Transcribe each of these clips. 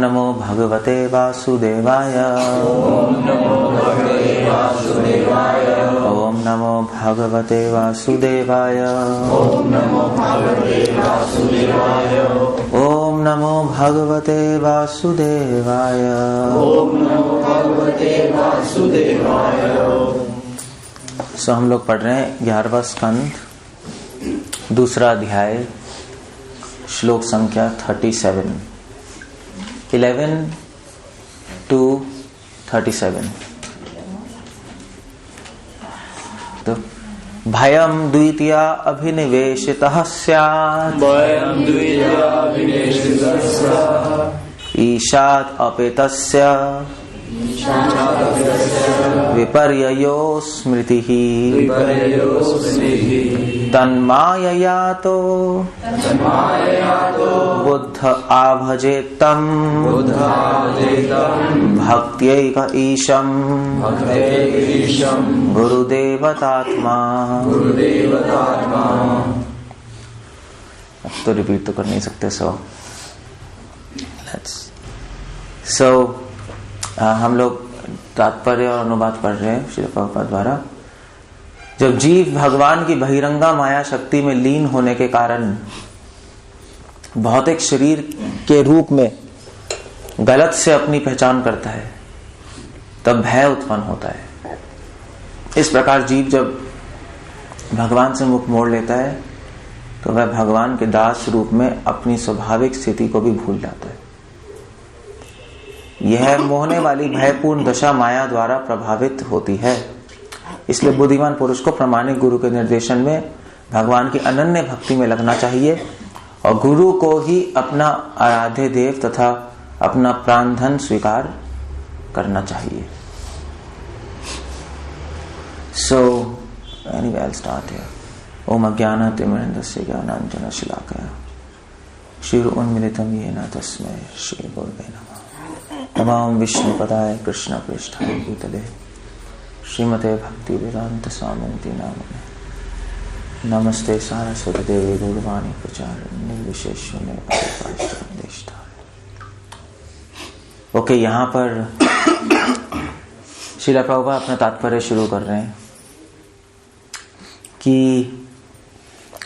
नमो भगवते वासुदेवाय। ओम नमो भगवते वासुदेवाय। ओम नमो भगवते वासुदेवाय। ओम नमो भगवते वासुदेवाय। ओम नमो भगवते वासुदेवाय। ओम नमो भगवते वासुदेवाय। सो हम लोग पढ़ रहे हैं 11वां स्कंद, दूसरा अध्याय, श्लोक संख्या 37, 11 to 37। तो भयं द्वितीया अभिनिवेशितः स्यात्। भयं द्वितीया अभिनिवेशितः स्यात्। ईशात् अपेतस्य विपर्ययो स्मृतिः। तन्मायया तो बुद्ध आभजेत्तं भक्त्यैक ईशम् गुरुदेवतात्मा। अब तो रिपीट तो कर नहीं सकते। सो हम लोग तात्पर्य और अनुवाद पढ़ रहे हैं श्रील प्रभुपाद द्वारा। जब जीव भगवान की बहिरंगा माया शक्ति में लीन होने के कारण भौतिक शरीर के रूप में गलत से अपनी पहचान करता है, तब भय उत्पन्न होता है। इस प्रकार जीव जब भगवान से मुख मोड़ लेता है तो वह भगवान के दास रूप में अपनी स्वाभाविक स्थिति को भी भूल जाता है। यह मोहने वाली भयपूर्ण दशा माया द्वारा प्रभावित होती है। इसलिए बुद्धिमान पुरुष को प्रामाणिक गुरु के निर्देशन में भगवान की अनन्य भक्ति में लगना चाहिए और गुरु को ही अपना आराध्य देव तथा अपना प्राणधन स्वीकार करना चाहिए। So anyway I start here. ओम अज्ञानतिमिरन्धस्य ज्ञानाञ्जनशलाकया क्षीरोन्मिलितं येन तस्मै श्री गुरवे नमः। नमामि विष्णुपदाय कृष्णपृष्ठाय भूतले श्रीमते भक्ति वेदांत स्वामिनिति नामिने। नमस्ते सारस्वती देवी गौरवाणी प्रचारिणे निर्विशेषशून्य भक्तिप्रदिष्टाय। ओके, यहाँ पर श्रील प्रभुपाद अपना तात्पर्य शुरू कर रहे हैं कि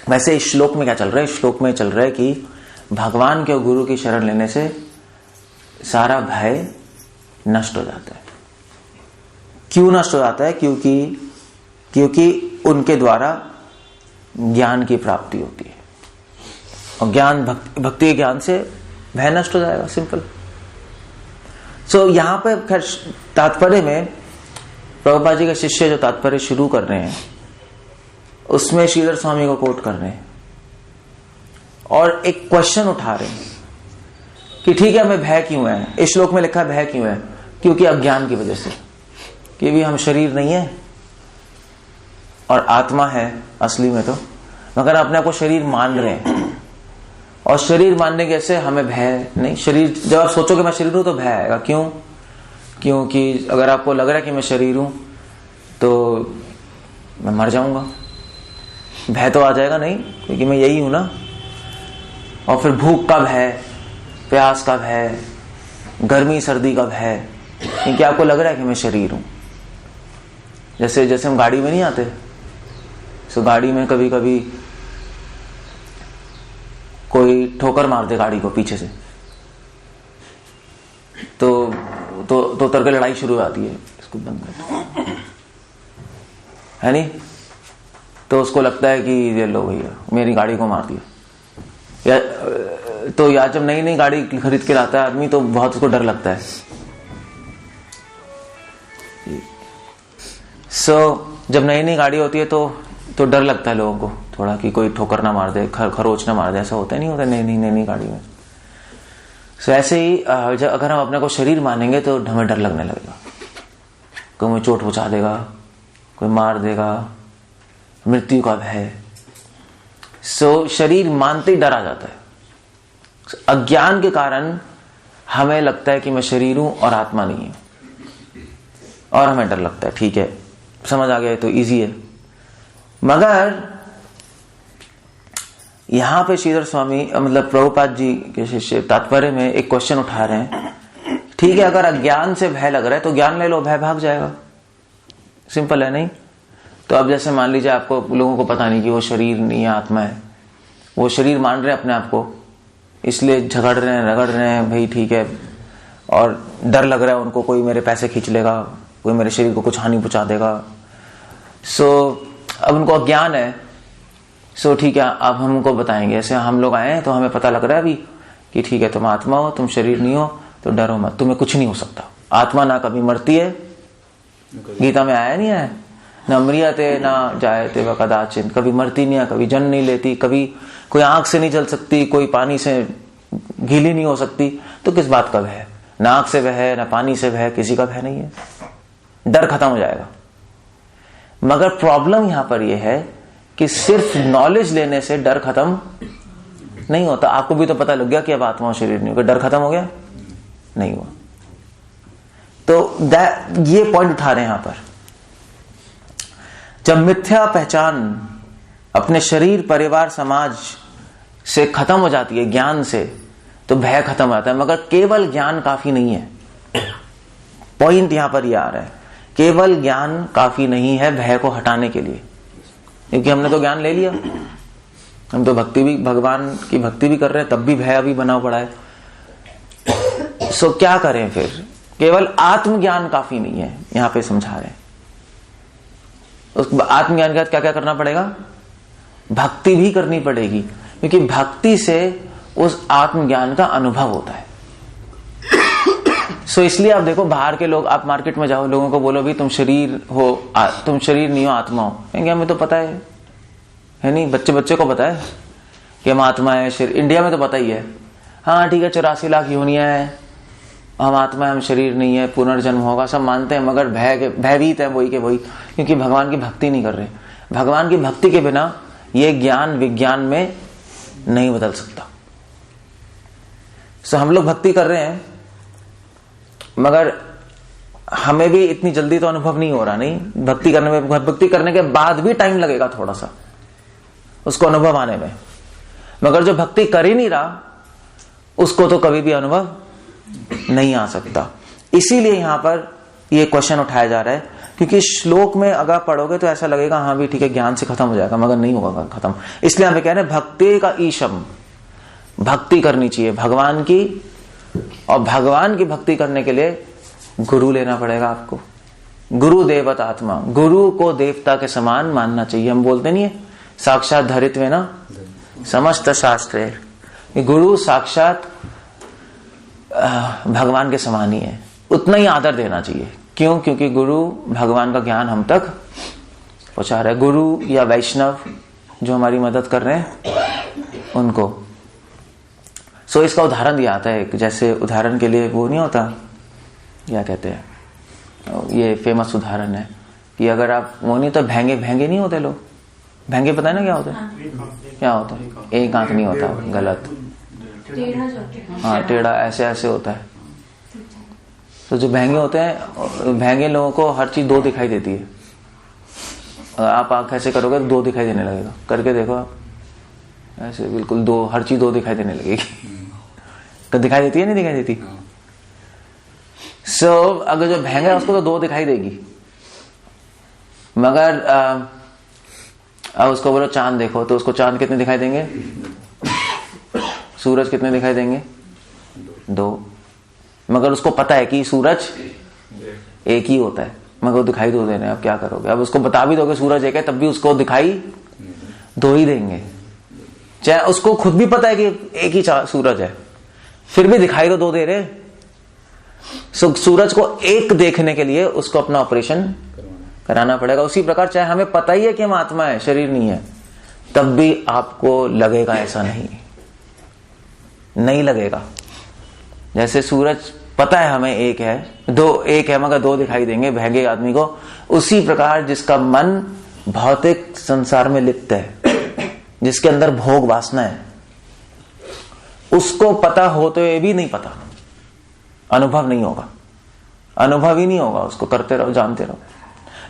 वैसे इस श्लोक में क्या चल रहा है। इस श्लोक में चल रहा है कि भगवान के गुरु की शरण लेने से सारा भय नष्ट हो जाता है। क्यों नष्ट हो जाता है? क्योंकि उनके द्वारा ज्ञान की प्राप्ति होती है और ज्ञान भक्ति के ज्ञान से भय नष्ट हो जाएगा। सिंपल। सो यहां पे खैर तात्पर्य में प्रभुपाद जी के शिष्य जो तात्पर्य शुरू कर रहे हैं उसमें श्रीधर स्वामी को कोट कर रहे हैं और एक क्वेश्चन उठा रहे हैं कि ठीक है, हमें भय क्यों है। इस श्लोक में लिखा है भय क्यों है? क्योंकि अज्ञान की वजह से, कि भी हम शरीर नहीं है और आत्मा है असली में तो, मगर अपने आप को शरीर मान रहे हैं और शरीर मानने के से हमें भय नहीं। शरीर जब आप सोचोगे मैं शरीर हूं तो भय आएगा। क्यों? क्योंकि अगर आपको लग रहा है कि मैं शरीर हूं तो मैं मर जाऊंगा, भय तो आ जाएगा नहीं, क्योंकि मैं यही हूं ना। और फिर भूख का भय, प्यास का भय, गर्मी सर्दी का भय, क्योंकि आपको लग रहा है कि मैं शरीर हूं। जैसे जैसे हम गाड़ी में नहीं आते, तो गाड़ी में कभी कभी कोई ठोकर मार दे गाड़ी को पीछे से, तो तर्क लड़ाई शुरू हो जाती है, इसको बंद कर, है नहीं? तो उसको लगता है कि ये लो भैया मेरी गाड़ी को मार दिया। या जब नई नई गाड़ी खरीद के लाता है आदमी तो बहुत उसको डर लगता है। जब नई नई गाड़ी होती है तो डर लगता है लोगों को थोड़ा कि कोई ठोकर ना मार दे, खरोच ना मार दे। ऐसा होता नहीं होता नई नई गाड़ी में। ऐसे ही अगर हम अपने को शरीर मानेंगे तो हमें डर लगने लगेगा, कोई हमें चोट पहुंचा देगा, कोई मार देगा, मृत्यु का भय। शरीर मानते ही डर आ जाता है। अज्ञान के कारण हमें लगता है कि मैं शरीर हूं और आत्मा नहीं है, और हमें डर लगता है। ठीक है, समझ आ गया तो इजी है। मगर यहां पे श्रीधर स्वामी मतलब प्रभुपाद जी के शिष्य तात्पर्य में एक क्वेश्चन उठा रहे हैं ठीक है, अगर अज्ञान से भय लग रहा है तो ज्ञान ले लो, भय भाग जाएगा। सिंपल है नहीं? तो अब जैसे मान लीजिए आपको, लोगों को पता नहीं कि वो शरीर नहीं है, आत्मा है, वो शरीर मान रहे हैं अपने आप को, इसलिए झगड़ रहे हैं, रगड़ रहे हैं, भाई ठीक है, और डर लग रहा है उनको, कोई मेरे पैसे खींच लेगा, कोई मेरे शरीर को कुछ हानि पहुंचा देगा। अब उनको अज्ञान है। ठीक है, अब हम उनको बताएंगे, ऐसे हम लोग आए हैं तो हमें पता लग रहा है अभी कि ठीक है, तुम आत्मा हो, तुम शरीर नहीं हो, तो डरो मत, तुम्हें कुछ नहीं हो सकता। आत्मा ना कभी मरती है, गीता में आया नहीं है, न म्रियते ना जायते व कदाचिन, कभी मरती नहीं है, कभी जन्म नहीं लेती, कभी कोई आंख से नहीं जल सकती, कोई पानी से गीली नहीं हो सकती। तो किस बात का भय है? ना आंख से भय है, ना पानी से भय है, किसी का भय नहीं है, डर खत्म हो जाएगा। मगर प्रॉब्लम यहां पर यह है कि सिर्फ नॉलेज लेने से डर खत्म नहीं होता। आपको भी तो पता लग गया कि अब आत्मा और शरीर नहीं होगा, डर खत्म हो गया? नहीं हुआ। तो ये पॉइंट उठा रहे हैं यहां पर। जब मिथ्या पहचान अपने शरीर, परिवार, समाज से खत्म हो जाती है, ज्ञान से, तो भय खत्म हो जाता है। मगर केवल ज्ञान काफी नहीं है। पॉइंट यहां पर यह आ रहा है, केवल ज्ञान काफी नहीं है भय को हटाने के लिए, क्योंकि हमने तो ज्ञान ले लिया, हम तो भक्ति भी, भगवान की भक्ति भी कर रहे हैं, तब भी भय अभी बना पड़ा है। क्या करें फिर? केवल आत्मज्ञान काफी नहीं है, यहां पे समझा रहे हैं। उस आत्मज्ञान के बाद क्या क्या करना पड़ेगा? भक्ति भी करनी पड़ेगी, क्योंकि भक्ति से उस आत्मज्ञान का अनुभव होता है। इसलिए आप देखो, बाहर के लोग, आप मार्केट में जाओ, लोगों को बोलो भी तुम शरीर हो, तुम शरीर नहीं हो, आत्मा हो, कहेंगे हमें तो पता है नहीं? बच्चे को पता है कि हम आत्मा है, शरीर। इंडिया में तो पता ही है, हाँ ठीक है, 84 लाख योनियां है, हम आत्मा है, हम शरीर नहीं है, पुनर्जन्म होगा, सब मानते हैं, मगर भयभीत है वही के वही, क्योंकि भगवान की भक्ति नहीं कर रहे। भगवान की भक्ति के बिना ये ज्ञान विज्ञान में नहीं बदल सकता। हम लोग भक्ति कर रहे हैं, मगर हमें भी इतनी जल्दी तो अनुभव नहीं हो रहा। नहीं, भक्ति करने के बाद भी टाइम लगेगा थोड़ा सा उसको अनुभव आने में। मगर जो भक्ति कर ही नहीं रहा, उसको तो कभी भी अनुभव नहीं आ सकता। इसीलिए यहां पर ये क्वेश्चन उठाया जा रहा है, क्योंकि श्लोक में अगर पढ़ोगे तो ऐसा लगेगा हाँ भी ठीक है, ज्ञान से खत्म हो जाएगा, मगर नहीं होगा खत्म। इसलिए हमें कह रहे हैं भक्ति का ईशम, भक्ति करनी चाहिए भगवान की, और भगवान की भक्ति करने के लिए गुरु लेना पड़ेगा आपको। गुरु देवत आत्मा, गुरु को देवता के समान मानना चाहिए। हम बोलते नहीं है साक्षात धरित्वे ना समस्त शास्त्रे, गुरु साक्षात भगवान के समान ही है, उतना ही आदर देना चाहिए। क्यों? क्योंकि गुरु भगवान का ज्ञान हम तक पहुंचा रहा है। गुरु या वैष्णव जो हमारी मदद कर रहे हैं उनको। इसका उदाहरण दिया आता है, जैसे उदाहरण के लिए वो नहीं होता, क्या कहते हैं, ये फेमस उदाहरण है कि अगर आप वो नहीं तो भेंगे नहीं होते लोग, भेंगे पता है ना क्या होता है? क्या होता है? एक आंख नहीं होता, गलत, हाँ टेढ़ा ऐसे होता है। तो जो भेंगे होते हैं, भेंगे लोगों को हर चीज दो दिखाई देती है। अगर आप आंख ऐसे करोगे तो दो दिखाई देने लगेगा, करके देखो आप, ऐसे बिल्कुल दो, हर चीज दो दिखाई देने लगेगी। दिखाई देती है नहीं दिखाई देती? अगर जो भेंगा है उसको तो दो दिखाई देगी, मगर अब उसको बोलो चांद देखो, तो उसको चांद कितने दिखाई देंगे? सूरज कितने दिखाई देंगे? दो। मगर उसको पता है कि सूरज एक ही होता है, मगर वो दिखाई दो दे रहे हैं। अब क्या करोगे? अब उसको बता भी दोगे सूरज एक है, तब भी उसको दिखाई दो ही देंगे, चाहे उसको खुद भी पता है कि एक ही सूरज है, फिर भी दिखाई तो दो दे रहे। सूरज को एक देखने के लिए उसको अपना ऑपरेशन कराना पड़ेगा। उसी प्रकार चाहे हमें पता ही है कि हम आत्मा है, शरीर नहीं है, तब भी आपको लगेगा ऐसा नहीं लगेगा। जैसे सूरज पता है हमें एक है, मगर दो दिखाई देंगे भेंगे आदमी को। उसी प्रकार जिसका मन भौतिक संसार में लिप्त है, जिसके अंदर भोग वासना है, उसको पता हो तो ये भी नहीं पता, अनुभव नहीं होगा, अनुभव ही नहीं होगा उसको, करते रहो, जानते रहो।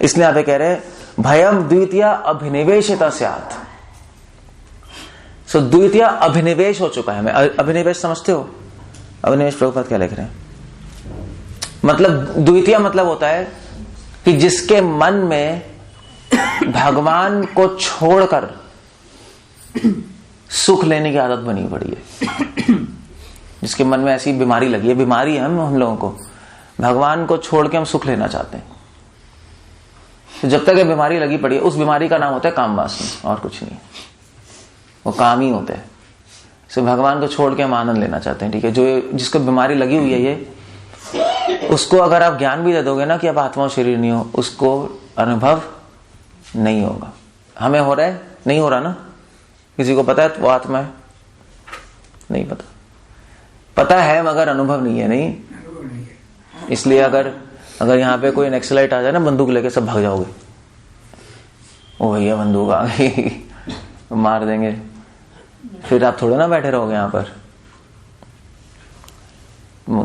इसलिए आप कह रहे हैं भयम द्वितीया अभिनिवेशिता स्यात्। द्वितीया अभिनिवेश हो चुका है हमें। अभिनिवेश समझते हो? अभिनिवेश प्रभुपाद क्या लिख रहे हैं? मतलब द्वितीय मतलब होता है कि जिसके मन में भगवान को छोड़कर सुख लेने की आदत बनी पड़ी है, जिसके मन में ऐसी बीमारी लगी है, बीमारी है हम लोगों को, भगवान को छोड़ के हम सुख लेना चाहते हैं। तो जब तक ये बीमारी लगी पड़ी है, उस बीमारी का नाम होता है काम वासना, और कुछ नहीं, वो काम ही होता है। तो भगवान को छोड़ के हम आनंद लेना चाहते हैं, ठीक है। जो जिसको बीमारी लगी हुई है ये, उसको अगर आप ज्ञान भी दे दोगे ना कि अब आत्मा और शरीर नहीं हो, उसको अनुभव नहीं होगा। हमें हो रहा है, नहीं हो रहा ना? किसी को पता है वो आत्मा है? नहीं पता, पता है मगर अनुभव नहीं है। नहीं, इसलिए अगर यहाँ पे कोई नक्सलाइट आ जाए ना बंदूक लेके, सब भाग जाओगे। ओ भैया बंदूक आ गई, मार देंगे। फिर आप थोड़े ना बैठे रहोगे यहाँ पर,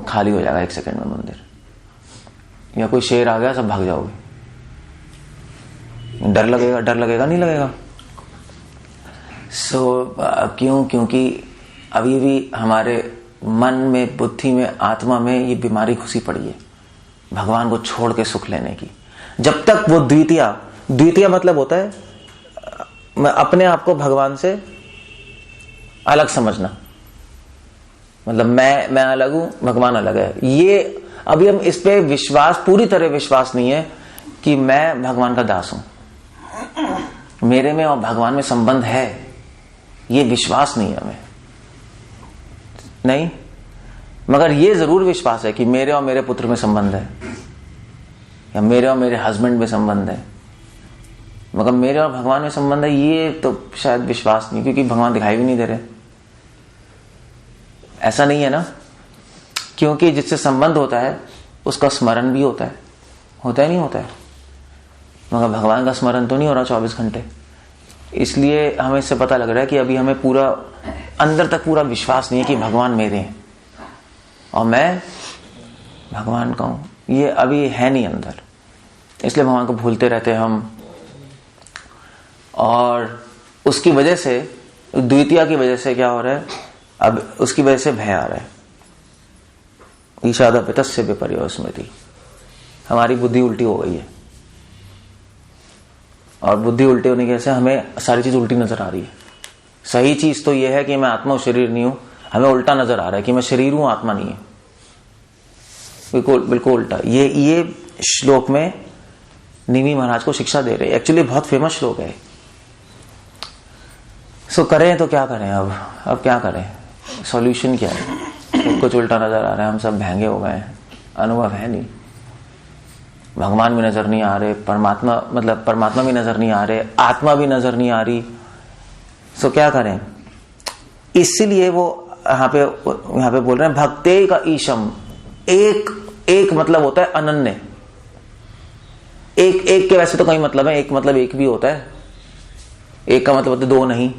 खाली हो जाएगा 1 सेकंड में मंदिर। या कोई शेर आ गया, सब भाग जाओगे। डर लगेगा, डर लगेगा नहीं लगेगा? क्यों? क्योंकि अभी भी हमारे मन में, बुद्धि में, आत्मा में ये बीमारी घुसी पड़ी है भगवान को छोड़ के सुख लेने की। जब तक वो द्वितीय मतलब होता है अपने आप को भगवान से अलग समझना, मतलब मैं अलग हूं, भगवान अलग है। ये अभी हम इस पे विश्वास, पूरी तरह विश्वास नहीं है कि मैं भगवान का दास हूं, मेरे में और भगवान में संबंध है, ये विश्वास नहीं है हमें। नहीं, मगर ये जरूर विश्वास है कि मेरे और मेरे पुत्र में संबंध है, या मेरे और मेरे हस्बैंड में संबंध है, मगर मेरे और भगवान में संबंध है, ये तो शायद विश्वास नहीं, क्योंकि भगवान दिखाई भी नहीं दे रहे। ऐसा नहीं है ना? क्योंकि जिससे संबंध होता है उसका स्मरण भी होता है नहीं होता है, मगर भगवान का स्मरण तो नहीं हो रहा 24 घंटे। इसलिए हमें इससे पता लग रहा है कि अभी हमें पूरा अंदर तक पूरा विश्वास नहीं है कि भगवान मेरे हैं और मैं भगवान का हूं, ये अभी है नहीं अंदर। इसलिए भगवान को भूलते रहते हैं हम, और उसकी वजह से, द्वितीय की वजह से क्या हो रहा है, अब उसकी वजह से भय आ रहा है। ईशादपितस्य विपर्योस्मृति, हमारी बुद्धि उल्टी हो गई है, और बुद्धि उल्टी होने की वजह से हमें सारी चीज उल्टी नजर आ रही है। सही चीज तो यह है कि मैं आत्मा और शरीर नहीं हूं, हमें उल्टा नजर आ रहा है कि मैं शरीर हूं, आत्मा नहीं है। बिल्कुल उल्टा। ये श्लोक में निमी महाराज को शिक्षा दे रहे हैं। एक्चुअली बहुत फेमस श्लोक है। सो करें तो क्या करें? अब क्या करें? सॉल्यूशन क्या है? सब कुछ उल्टा नजर आ रहा है, हम सब भैंगे हो गए हैं, अनुभव है नहीं, भगवान भी नजर नहीं आ रहे, परमात्मा भी नजर नहीं आ रहे, आत्मा भी नजर नहीं आ रही। सो क्या करें? इसीलिए वो यहाँ पे बोल रहे हैं भक्ते का ईशम। एक मतलब होता है अनन्य। एक के वैसे तो कई मतलब है, एक मतलब एक भी होता है, एक का मतलब होता है दो नहीं,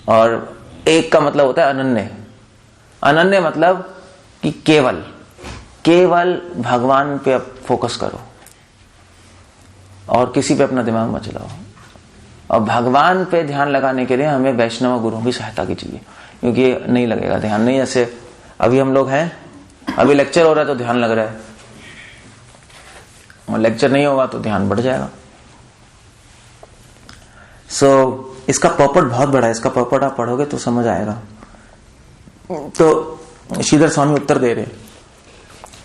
और एक का मतलब होता है अनन्य। अनन्य मतलब कि केवल भगवान पे फोकस करो और किसी पे अपना दिमाग मत चलाओ। और भगवान पे ध्यान लगाने के लिए हमें वैष्णव गुरुओं की सहायता की चाहिए, क्योंकि नहीं लगेगा ध्यान। नहीं, ऐसे अभी हम लोग हैं, अभी लेक्चर हो रहा है तो ध्यान लग रहा है, और लेक्चर नहीं होगा तो ध्यान बढ़ जाएगा। इसका पर्पट बहुत बड़ा है, इसका पर्पट आप पढ़ोगे तो समझ आएगा। तो श्रीधर स्वामी उत्तर दे रहे,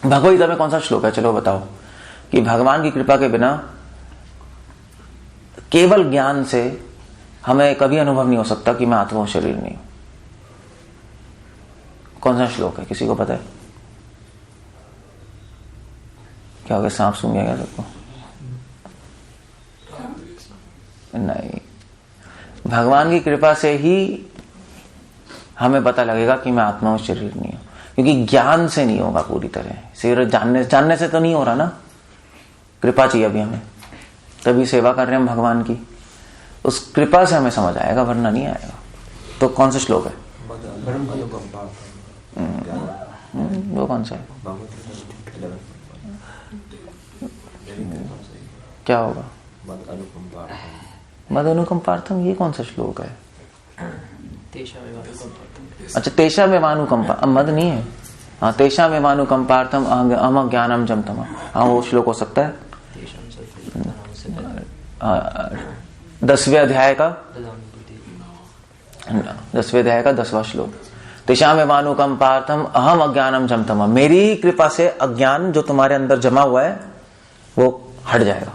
भगवद गीता में कौन सा श्लोक है? चलो बताओ। कि भगवान की कृपा के बिना केवल ज्ञान से हमें कभी अनुभव नहीं हो सकता कि मैं आत्मा हूं, शरीर नहीं हूं। कौन सा श्लोक है? किसी को पता है? क्या हो गया, सांप सूंघ गया सबको? नहीं, भगवान की कृपा से ही हमें पता लगेगा कि मैं आत्मा हूं, शरीर नहीं हूं, क्योंकि ज्ञान से नहीं होगा पूरी तरह। सिर्फ जानने से तो नहीं हो रहा ना, कृपा चाहिए अभी हमें, तभी सेवा कर रहे हैं हम भगवान की। उस कृपा से हमें समझ आएगा, वरना नहीं आएगा। तो कौन सा श्लोक है? वो कौन सा है? क्या होगा? मद अनुकंपार्थम, ये कौन सा श्लोक है? अच्छा, तेषा में अनुकंपा, अब मद नहीं है, हाँ, तेषा में मानुकंपार्थम अहम ज्ञानम जम तम। हाँ, वो श्लोक हो सकता है 10वें अध्याय का 10वां श्लोक। तेषा में मानुकंपार्थम अहम अज्ञानम जम तम। मेरी कृपा से अज्ञान जो तुम्हारे अंदर जमा हुआ है वो हट जाएगा,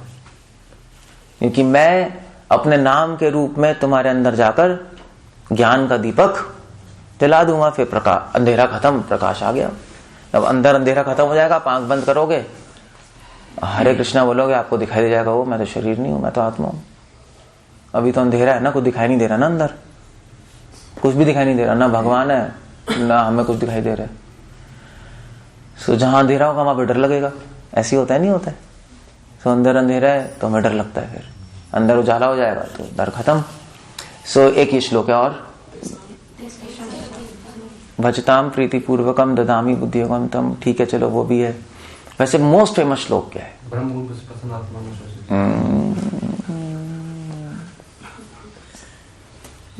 क्योंकि मैं अपने नाम के रूप में तुम्हारे अंदर जाकर ज्ञान का दीपक जला दूंगा। फिर प्रकाश, अंधेरा खत्म, प्रकाश आ गया। अब अंदर अंधेरा खत्म हो जाएगा, आप आंख बंद करोगे, हरे कृष्णा बोलोगे, आपको दिखाई दे जाएगा वो मैं तो शरीर नहीं हूं, मैं तो आत्मा हूं। अभी तो अंधेरा है ना, कुछ दिखाई नहीं दे रहा ना, अंदर कुछ भी दिखाई नहीं दे रहा, ना भगवान है ना हमें कुछ दिखाई दे रहा है। सो जहां अंधेरा होगा वहां पे डर लगेगा। ऐसे होता है, नहीं होता है? सो अंदर अंधेरा है तो हमें डर लगता है, फिर अंदर उजाला हो जाएगा तो डर खत्म। सो एक ही श्लोक है और भजताम प्रीति पूर्वकम ददामी बुद्धियोगम तम। ठीक है, चलो वो भी है। वैसे मोस्ट फेमस श्लोक क्या है?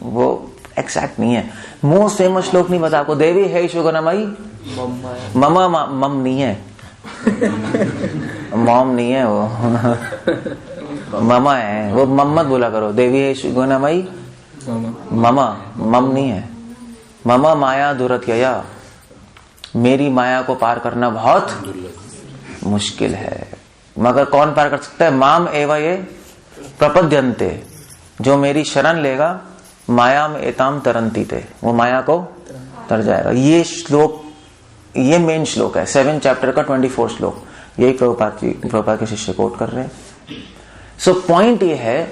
वो एग्जैक्ट नहीं है, मोस्ट फेमस श्लोक नहीं पता आपको। देवी है शुगनमयी ममा मम नहीं है, मॉम नहीं है वो ममा है, वो मम्मत बोला करो। देवी है शुगनमयी ममा, मम नहीं है। ममा माया दुरत्यया, मेरी माया को पार करना बहुत मुश्किल है, मगर कौन पार कर सकता है? माम एव ये प्रपद्यन्ते, जो मेरी शरण लेगा, मायाम एताम तरंती थे, वो माया को तर जाएगा। ये श्लोक, ये मेन श्लोक है 7 चैप्टर का 24 श्लोक। यही प्रभुपाद के शिष्य कोट कर रहे हैं। सो पॉइंट ये है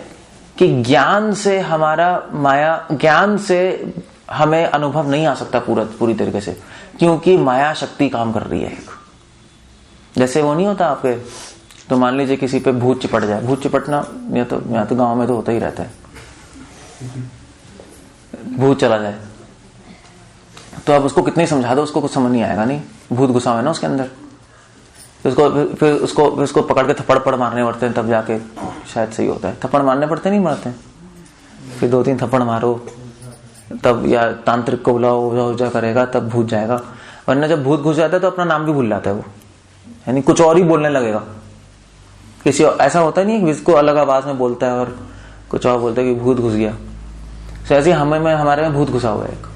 कि ज्ञान से हमारा माया, ज्ञान से हमें अनुभव नहीं आ सकता पूरी तरीके से, क्योंकि माया शक्ति काम कर रही है एक। जैसे वो नहीं होता आपके, तो मान लीजिए किसी पे भूत चिपट जाए। भूत चिपटना यहाँ तो गांव में तो होता ही रहता है। भूत चला जाए तो अब उसको कितनी समझा दो, उसको कुछ समझ नहीं आएगा। नहीं, भूत घुसा हुआ है ना उसके अंदर, फिर उसको पकड़ के थप्पड़ मारने पड़ते हैं, तब जाके शायद सही होता है। थप्पड़ मारने पड़ते नहीं मारते, फिर 2-3 थप्पड़ मारो तब, या तांत्रिक को बुलाओ, ओझा करेगा तब भूत जाएगा। वरना जब भूत घुस जाता है तो अपना नाम भी भूल जाता है वो, यानी कुछ और ही बोलने लगेगा। किसी ऐसा होता नहीं है जिसको अलग आवाज में बोलता है और कुछ और बोलता है कि भूत घुस गया। तो ऐसे हमारे में भूत घुसा हुआ है एक।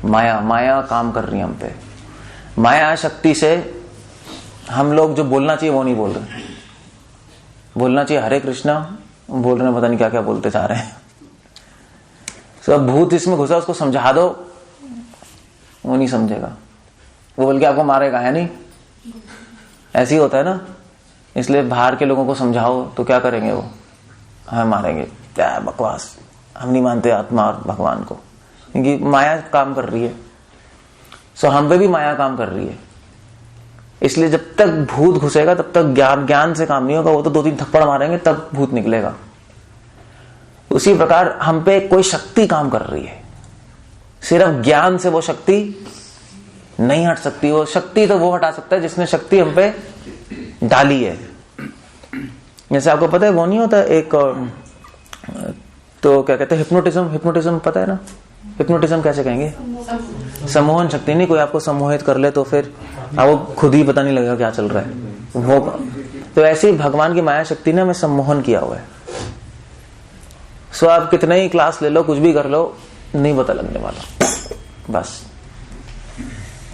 माया काम कर रही है हम पे। माया शक्ति से हम लोग जो बोलना चाहिए वो नहीं बोल रहे। बोलना चाहिए हरे कृष्णा, बोल रहे हैं पता नहीं क्या क्या बोलते जा रहे हैं। सब भूत इसमें घुसा, उसको समझा दो, वो नहीं समझेगा, वो बोल के आपको मारेगा, है नहीं? ऐसे ही होता है ना। इसलिए बाहर के लोगों को समझाओ तो क्या करेंगे वो? हमें मारेंगे, क्या बकवास, हम नहीं मानते आत्मा और भगवान को, क्योंकि माया काम कर रही है। सो हम पे भी माया काम कर रही है। इसलिए जब तक भूत घुसेगा तब तक ज्ञान से काम नहीं होगा। वो तो 2-3 थप्पड़ मारेंगे तब भूत निकलेगा। उसी प्रकार हम पे कोई शक्ति काम कर रही है, सिर्फ ज्ञान से वो शक्ति नहीं हट सकती। वो शक्ति तो वो हटा सकता है जिसने शक्ति हम पे डाली है। जैसे आपको पता है वो नहीं होता एक, तो क्या कहते हैं, हिप्नोटिज्म पता है ना? हिप्नोटिज्म कैसे कहेंगे? सम्मोहन शक्ति। नहीं, कोई आपको सम्मोहित कर ले तो फिर आपको खुद ही पता नहीं लगेगा क्या चल रहा है वो। तो ऐसे ही भगवान की माया शक्ति ने हमें सम्मोहन किया हुआ है। सो आप कितना ही क्लास ले लो, कुछ भी कर लो, नहीं पता लगने वाला बस।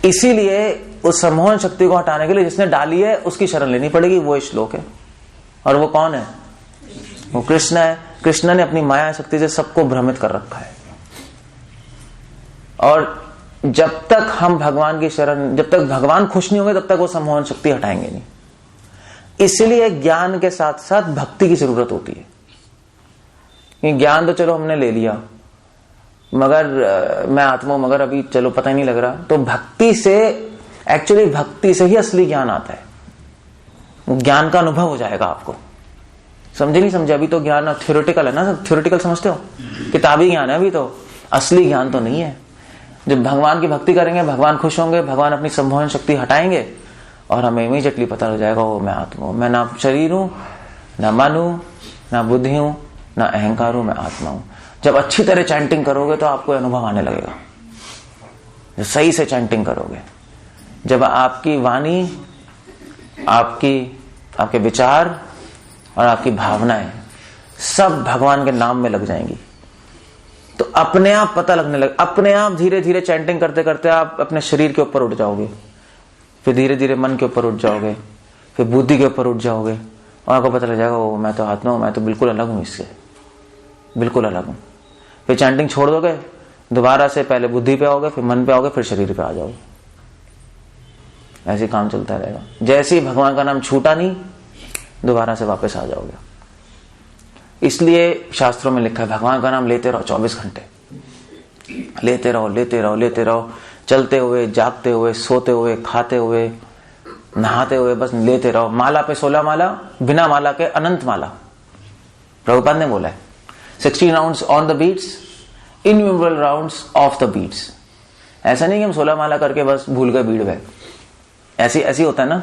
इसीलिए उस सम्मोहन शक्ति को हटाने के लिए जिसने डाली है उसकी शरण लेनी पड़ेगी। वो श्लोक है। और वो कौन है? वो कृष्ण है। कृष्ण ने अपनी माया शक्ति से सबको भ्रमित कर रखा है। और जब तक हम भगवान की शरण, जब तक भगवान खुश नहीं होंगे तब तक वो सम्मोहन शक्ति हटाएंगे नहीं। इसलिए ज्ञान के साथ साथ भक्ति की जरूरत होती है। ज्ञान तो चलो हमने ले लिया, मगर मैं आत्मा हूं, मगर अभी चलो पता ही नहीं लग रहा। तो भक्ति से, एक्चुअली भक्ति से ही असली ज्ञान आता है। ज्ञान का अनुभव हो जाएगा आपको। समझे नहीं समझे? अभी तो ज्ञान थ्योरेटिकल है ना, थ्योरेटिकल समझते हो, किताबी ज्ञान है अभी तो, असली ज्ञान तो नहीं है। जब भगवान की भक्ति करेंगे, भगवान खुश होंगे, भगवान अपनी सम्मोहन शक्ति हटाएंगे और हमें इमीडिएटली पता लग जाएगा वो मैं आत्मा हूं। मैं ना शरीर हूं, ना मन हूं, ना बुद्धि हूं, ना अहंकार हूं, मैं आत्मा हूं। जब अच्छी तरह चैंटिंग करोगे तो आपको अनुभव आने लगेगा। जब सही से चैंटिंग करोगे, जब आपकी वाणी, आपके विचार और आपकी भावनाएं सब भगवान के नाम में लग जाएंगी, तो अपने आप पता लगने लगे, अपने आप धीरे धीरे चैंटिंग करते करते आप अपने शरीर के ऊपर उठ जाओगे, फिर धीरे धीरे मन के ऊपर उठ जाओगे, फिर बुद्धि के ऊपर उठ जाओगे, और आपको पता लग जाएगा ओ मैं तो आत्मा हूं, मैं तो बिल्कुल अलग हूं, इससे बिल्कुल अलग हूं। फिर चैंटिंग छोड़ दोगे, दोबारा से पहले बुद्धि पे आओगे, फिर मन पे आओगे, फिर शरीर पे आ जाओगे। ऐसे काम चलता रहेगा। जैसे ही भगवान का नाम छूटा नहीं, दोबारा से वापस आ जाओगे। इसलिए शास्त्रों में लिखा है भगवान का नाम लेते रहो 24 घंटे, लेते रहो लेते रहो लेते रहो, चलते हुए, जागते हुए, सोते हुए, खाते हुए, नहाते हुए, बस लेते रहो। माला पे 16 माला, बिना माला के अनंत माला। प्रभुपाद ने बोला है 16 rounds on the beats, innumerable rounds of the beats. ऐसा नहीं कि हम 16 माला करके बस भूल गए, बीड़ गए। ऐसी होता है ना,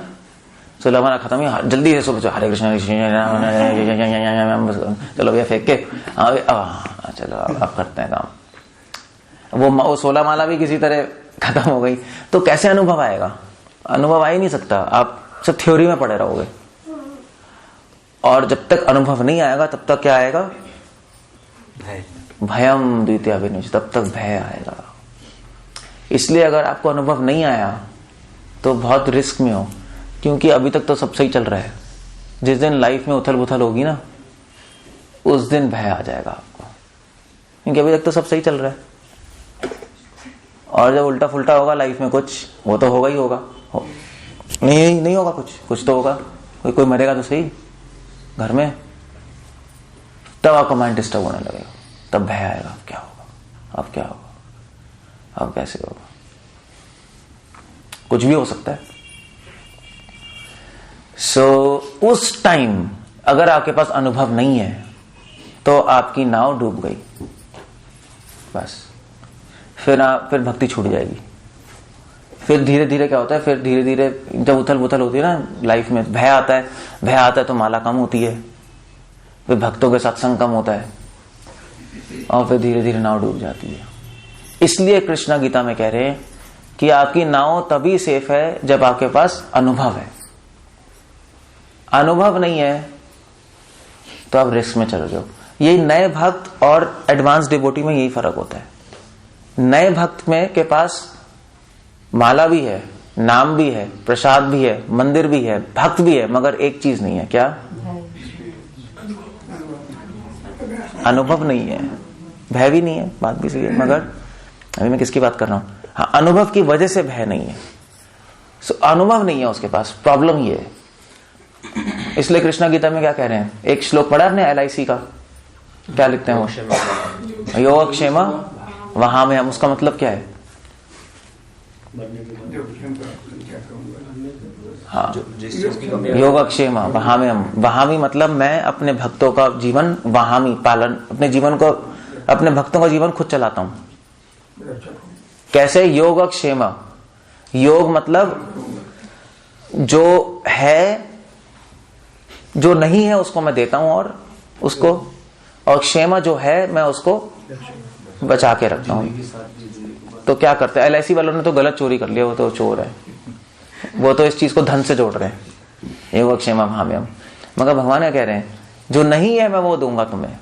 16 माला खत्म हुई, जल्दी से सुबह हरे कृष्ण चलो भैया फेंक के चलो अब करते हैं काम। वो 16 माला भी किसी तरह खत्म हो गई, तो कैसे अनुभव आएगा? अनुभव आ ही नहीं सकता, आप सब थ्योरी में पड़े रहोगे। और जब तक अनुभव नहीं आएगा तब तक क्या आएगा? भयम द्वितीय अभिनिवेश, तब तक भय आएगा। इसलिए अगर आपको अनुभव नहीं आया तो बहुत रिस्क में हो, क्योंकि अभी तक तो सब सही चल रहा है। जिस दिन लाइफ में उथल पुथल होगी ना, उस दिन भय आ जाएगा आपको, क्योंकि अभी तक तो सब सही चल रहा है। और जब उल्टा फुल्टा होगा लाइफ में कुछ, वो तो होगा ही होगा, नहीं होगा, कुछ तो होगा, कोई मरेगा तो सही घर में, तब आपका माइंड डिस्टर्ब होने लगेगा, तब भय आएगा। अब क्या होगा, अब क्या होगा, अब कैसे होगा? कुछ भी हो सकता है। उस टाइम अगर आपके पास अनुभव नहीं है तो आपकी नाव डूब गई, बस। फिर भक्ति छूट जाएगी। फिर धीरे धीरे क्या होता है, फिर धीरे धीरे जब उथल पुथल होती है ना लाइफ में, भय आता है तो माला कम होती है, फिर भक्तों के सत्संग कम होता है, और फिर धीरे धीरे नाव डूब जाती है। इसलिए कृष्णा गीता में कह रहे हैं कि आपकी नाव तभी सेफ है जब आपके पास अनुभव है। अनुभव नहीं है तो आप रिस्क में चल रहे हो। यही नए भक्त और एडवांस डिवोटी में यही फर्क होता है। नए भक्त में के पास माला भी है, नाम भी है, प्रसाद भी है, मंदिर भी है, भक्त भी है, मगर एक चीज नहीं है, क्या? अनुभव नहीं है, भय भी नहीं है, बात भी सही है, मगर अभी मैं किसकी बात कर रहा हूं? हाँ, अनुभव की वजह से भय नहीं है। अनुभव नहीं है उसके पास, प्रॉब्लम ये है। इसलिए कृष्णा गीता में क्या कह रहे हैं? एक श्लोक पढ़ा आपने LIC का, क्या लिखते हैं वो? योगक्षेम वहां में हम, उसका मतलब क्या है? हाँ, योगक्षेम वहां में हम, वहां भी मतलब मैं अपने भक्तों का जीवन वहां में पालन, अपने जीवन को, अपने भक्तों का जीवन खुद चलाता हूं। कैसे? योगक्षेम, योग मतलब जो है, जो नहीं है उसको मैं देता हूं, और उसको, और क्षेमा जो है मैं उसको बचा के रखता हूं। तो क्या करते हैं LIC वालों ने? तो गलत चोरी कर लिया, वो तो चोर है, वो तो इस चीज को धन से जोड़ रहे हैं, योगक्षेमा भाम्यम। मगर भगवान क्या कह रहे हैं? जो नहीं है मैं वो दूंगा तुम्हें,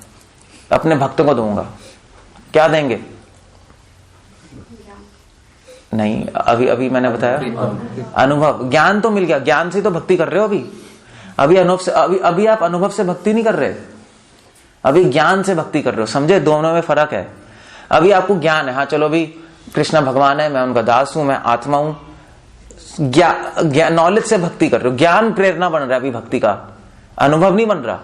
अपने भक्तों को दूंगा। क्या देंगे? नहीं, अभी मैंने बताया अनुभव, ज्ञान तो मिल गया, ज्ञान से तो भक्ति कर रहे हो अभी अनुभव से, अभी आप अनुभव से भक्ति नहीं कर रहे, अभी ज्ञान से भक्ति कर रहे हो। समझे? दोनों में फर्क है। अभी आपको ज्ञान है, हाँ चलो अभी कृष्णा भगवान है, मैं उनका दास हूं, मैं आत्मा हूं, नॉलेज से भक्ति कर रहे हो, ज्ञान प्रेरणा बन रहा है अभी भक्ति का, अनुभव नहीं बन रहा।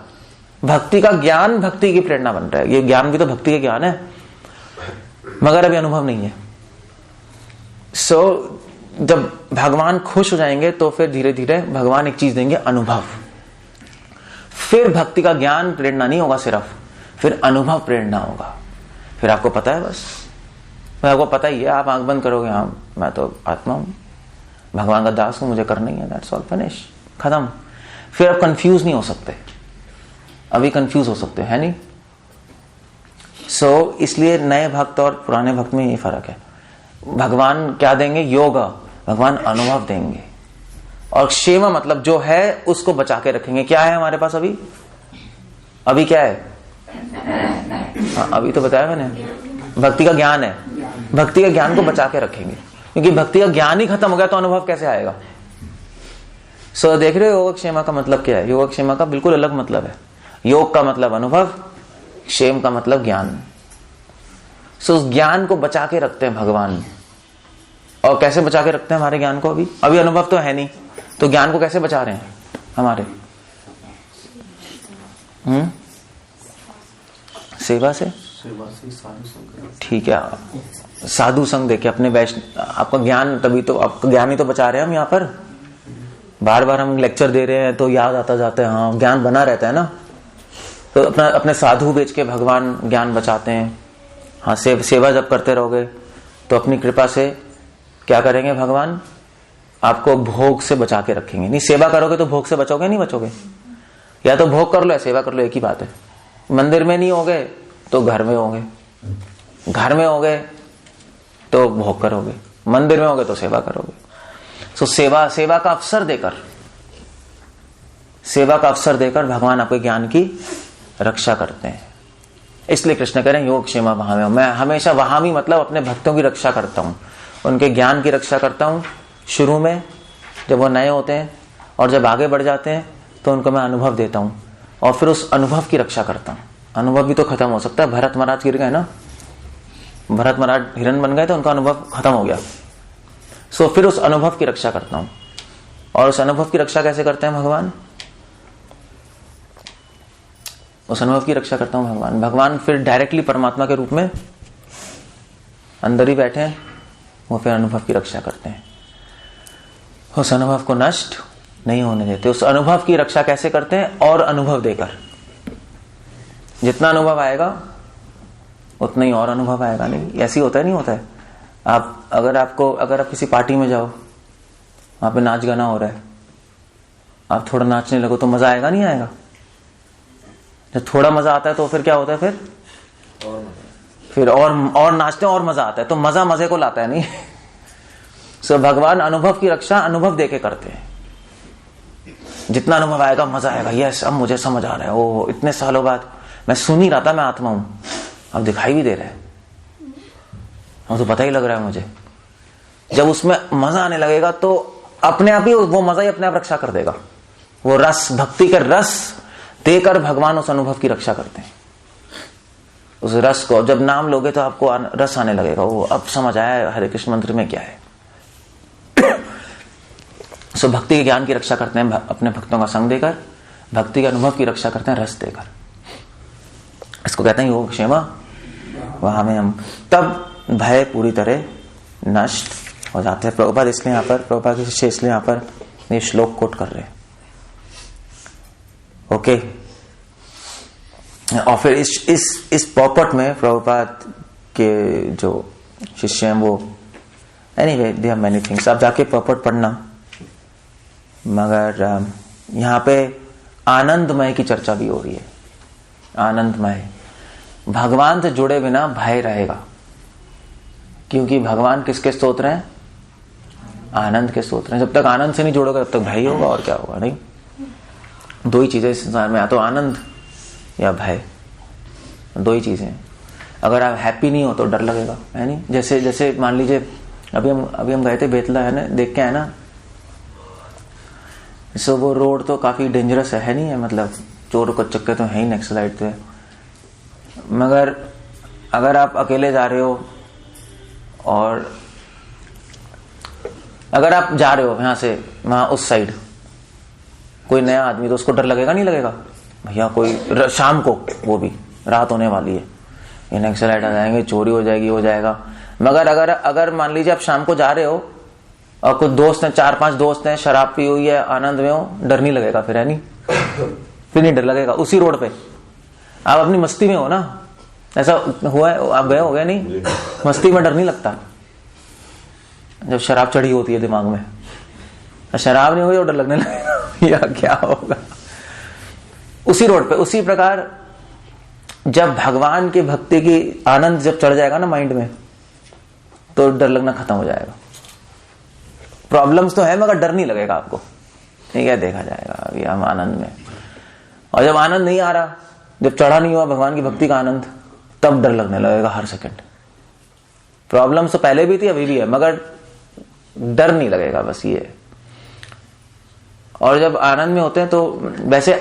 भक्ति का ज्ञान भक्ति की प्रेरणा बन रहा है, ये ज्ञान भी तो भक्ति का ज्ञान है, मगर अभी अनुभव नहीं है। जब भगवान खुश हो जाएंगे तो फिर धीरे धीरे भगवान एक चीज देंगे, अनुभव। फिर भक्ति का ज्ञान प्रेरणा नहीं होगा सिर्फ, फिर अनुभव प्रेरणा होगा। फिर आपको पता है, बस आपको पता ही है, आप आंख बंद करोगे, हाँ मैं तो आत्मा हूं, भगवान का दास हूं, मुझे करना ही है, दैट्स ऑल, फिनिश, खत्म। फिर आप कंफ्यूज नहीं हो सकते, अभी कंफ्यूज हो सकते है नहीं। इसलिए नए भक्त और पुराने भक्त में ये फर्क है। भगवान क्या देंगे? योग, भगवान अनुभव देंगे। और क्षेम मतलब जो है उसको बचा के रखेंगे। क्या है हमारे पास अभी? अभी क्या है? हाँ, अभी तो बताया मैंने, भक्ति का ज्ञान है। भक्ति के ज्ञान को बचा के रखेंगे, क्योंकि भक्ति का ज्ञान ही खत्म हो गया तो अनुभव कैसे आएगा? सो देख रहे हो योगक्षेम का मतलब क्या है? योगक्षेम का बिल्कुल अलग मतलब है। योग का मतलब अनुभव, क्षेम का मतलब ज्ञान। सो उस ज्ञान को बचा के रखते हैं भगवान। और कैसे बचा के रखते हैं हमारे ज्ञान को? अभी अनुभव तो है नहीं, तो ज्ञान को कैसे बचा रहे हैं हमारे? सेवा से। ठीक है, साधु संग देके अपने वैष्णव, आपका ज्ञान, तभी तो आपका ज्ञान ही तो बचा रहे हैं हम यहाँ पर। बार बार हम लेक्चर दे रहे हैं तो याद आता जाता है, हाँ ज्ञान बना रहता है ना। तो अपने साधु बेच के भगवान ज्ञान बचाते हैं। हाँ, सेवा जब करते रहोगे तो अपनी कृपा से क्या करेंगे भगवान? आपको भोग से बचा के रखेंगे। नहीं, सेवा करोगे तो भोग से बचोगे, नहीं बचोगे। या तो भोग कर लो या सेवा कर लो, एक ही बात है। मंदिर में नहीं होगे तो घर में होगे, घर में होगे तो भोग करोगे, मंदिर में होगे तो सेवा करोगे। तो सेवा का अवसर देकर भगवान आपके ज्ञान की रक्षा करते हैं। इसलिए कृष्ण कह रहे हैं योग क्षेमा वहां में। मैं हमेशा वहां भी मतलब अपने भक्तों की रक्षा करता हूं, उनके ज्ञान की रक्षा करता हूं शुरू में जब वो नए होते हैं, और जब आगे बढ़ जाते हैं तो उनको मैं अनुभव देता हूं, और फिर उस अनुभव की रक्षा करता हूं। अनुभव भी तो खत्म हो सकता है। भरत महाराज गिर गए ना, भरत महाराज हिरण बन गए तो उनका अनुभव खत्म हो गया। सो फिर उस अनुभव की रक्षा करता हूं। और उस अनुभव की रक्षा कैसे करते हैं भगवान? उस अनुभव की रक्षा करता हूं भगवान फिर डायरेक्टली परमात्मा के रूप में अंदर ही बैठे हैं, वो फिर अनुभव की रक्षा करते हैं। उस अनुभव को नष्ट नहीं होने देते। उस अनुभव की रक्षा कैसे करते हैं? और अनुभव देकर। जितना अनुभव आएगा उतना ही और अनुभव आएगा। नहीं ऐसी होता है, नहीं होता है। अगर आप किसी पार्टी में जाओ, वहां पे नाच गाना हो रहा है, आप थोड़ा नाचने लगो तो मजा आएगा, नहीं आएगा? जब थोड़ा मजा आता है तो फिर क्या होता है? फिर और नाचते हैं और मजा आता है, तो मजा मजे को लाता है, नहीं? सो भगवान अनुभव की रक्षा अनुभव देके करते हैं। जितना अनुभव आएगा मजा आएगा। यस, अब मुझे समझ आ रहा है। ओ, इतने सालों बाद मैं सुन ही रहा था, मैं आत्मा हूं, अब दिखाई भी दे रहा है, अब तो पता ही लग रहा है मुझे। जब उसमें मजा आने लगेगा तो अपने आप ही वो मजा ही अपने आप रक्षा कर देगा। वो रस, भक्ति का रस देकर भगवान उस अनुभव की रक्षा करते हैं। उस रस को जब नाम लोगे तो आपको रस आने लगेगा। वो अब समझ आया हरे कृष्ण मंत्र में क्या है। सो भक्ति के ज्ञान की रक्षा करते हैं अपने भक्तों का संग देकर, भक्ति के अनुभव की रक्षा करते हैं रस देकर। इसको कहते हैं योग क्षेमा वहां में हम। तब भय पूरी तरह नष्ट हो जाते हैं। प्रभुपाद इसलिए यहाँ पर, प्रभुपाद के शिष्य इसलिए यहाँ पर ये श्लोक कोट कर रहे हैं। ओके, और फिर इस पॉपट में प्रभुपाद के जो शिष्य हैं वो, anyway they have many things, आप जाके पॉपट पढ़ना। मगर यहाँ पे आनंदमय की चर्चा भी हो रही है। आनंदमय, भगवान से जुड़े बिना भय रहेगा, क्योंकि भगवान किसके स्तोत्र हैं? आनंद के स्तोत्र हैं। जब तक आनंद से नहीं जुड़ोगे तब तक भय होगा, और क्या होगा? नहीं, दो ही चीजें इस संसार में, या तो आनंद या भय, दो ही चीजें। अगर आप हैप्पी नहीं हो तो डर लगेगा, है नहीं? जैसे मान लीजिए अभी हम गए थे बेतला, है ना, देख के आए ना। सो वो रोड तो काफी डेंजरस है नहीं है? मतलब चोर को चक्के तो है ही नेक्स्ट साइड पे। मगर अगर आप अकेले जा रहे हो, और अगर आप जा रहे हो यहां से वहां उस साइड, कोई नया आदमी, तो उसको डर लगेगा नहीं लगेगा? भैया कोई शाम को, वो भी रात होने वाली है, ये नेक्स्ट साइड आ जाएंगे, चोरी हो जाएगी, हो जाएगा। मगर अगर मान लीजिए आप शाम को जा रहे हो और कुछ दोस्त हैं, 4-5 दोस्त हैं, शराब पी हुई है, आनंद में हो, डर नहीं लगेगा फिर, है नहीं? फिर नहीं डर लगेगा। उसी रोड पे आप अपनी मस्ती में हो ना, ऐसा हुआ है? आप गए हो गए? नहीं, मस्ती में डर नहीं लगता। जब शराब चढ़ी होती है दिमाग में, शराब नहीं हुई और डर लगने लगेगा या क्या होगा? उसी रोड पे। उसी प्रकार जब भगवान की भक्ति की आनंद जब चढ़ जाएगा ना माइंड में, तो डर लगना खत्म हो जाएगा। प्रॉब्लम्स तो है मगर डर नहीं लगेगा आपको। ठीक है, देखा जाएगा अभी हम आनंद में। और जब आनंद नहीं आ रहा, जब चढ़ा नहीं हुआ भगवान की भक्ति का आनंद, तब डर लगने लगेगा हर सेकंड। प्रॉब्लम्स तो पहले भी थी, अभी भी है, मगर डर नहीं लगेगा, बस ये है। और जब आनंद में होते हैं तो वैसे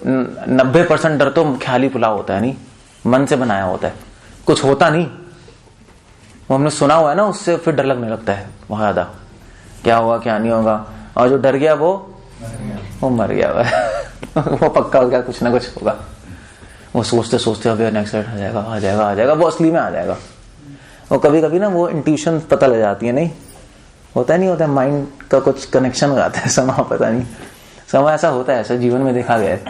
90% डर तो ख्याली पुलाव होता है, नहीं मन से बनाया होता है, कुछ होता नहीं। वो हमने सुना हुआ है ना, उससे फिर डर लगने लगता है बहुत ज्यादा, क्या होगा क्या नहीं होगा। और जो डर गया वो मर गया वो पक्का हो गया, कुछ ना कुछ होगा। वो सोचते सोचते अभी नेक्स्ट आ जाएगा आ जाएगा आ जाएगा, वो असली में आ जाएगा। वो कभी कभी ना वो इंट्यूशन पता लग जाती है, नहीं होता नहीं होता, माइंड का कुछ कनेक्शन हो जाता है समय, पता नहीं समय ऐसा होता है, ऐसा जीवन में देखा गया है,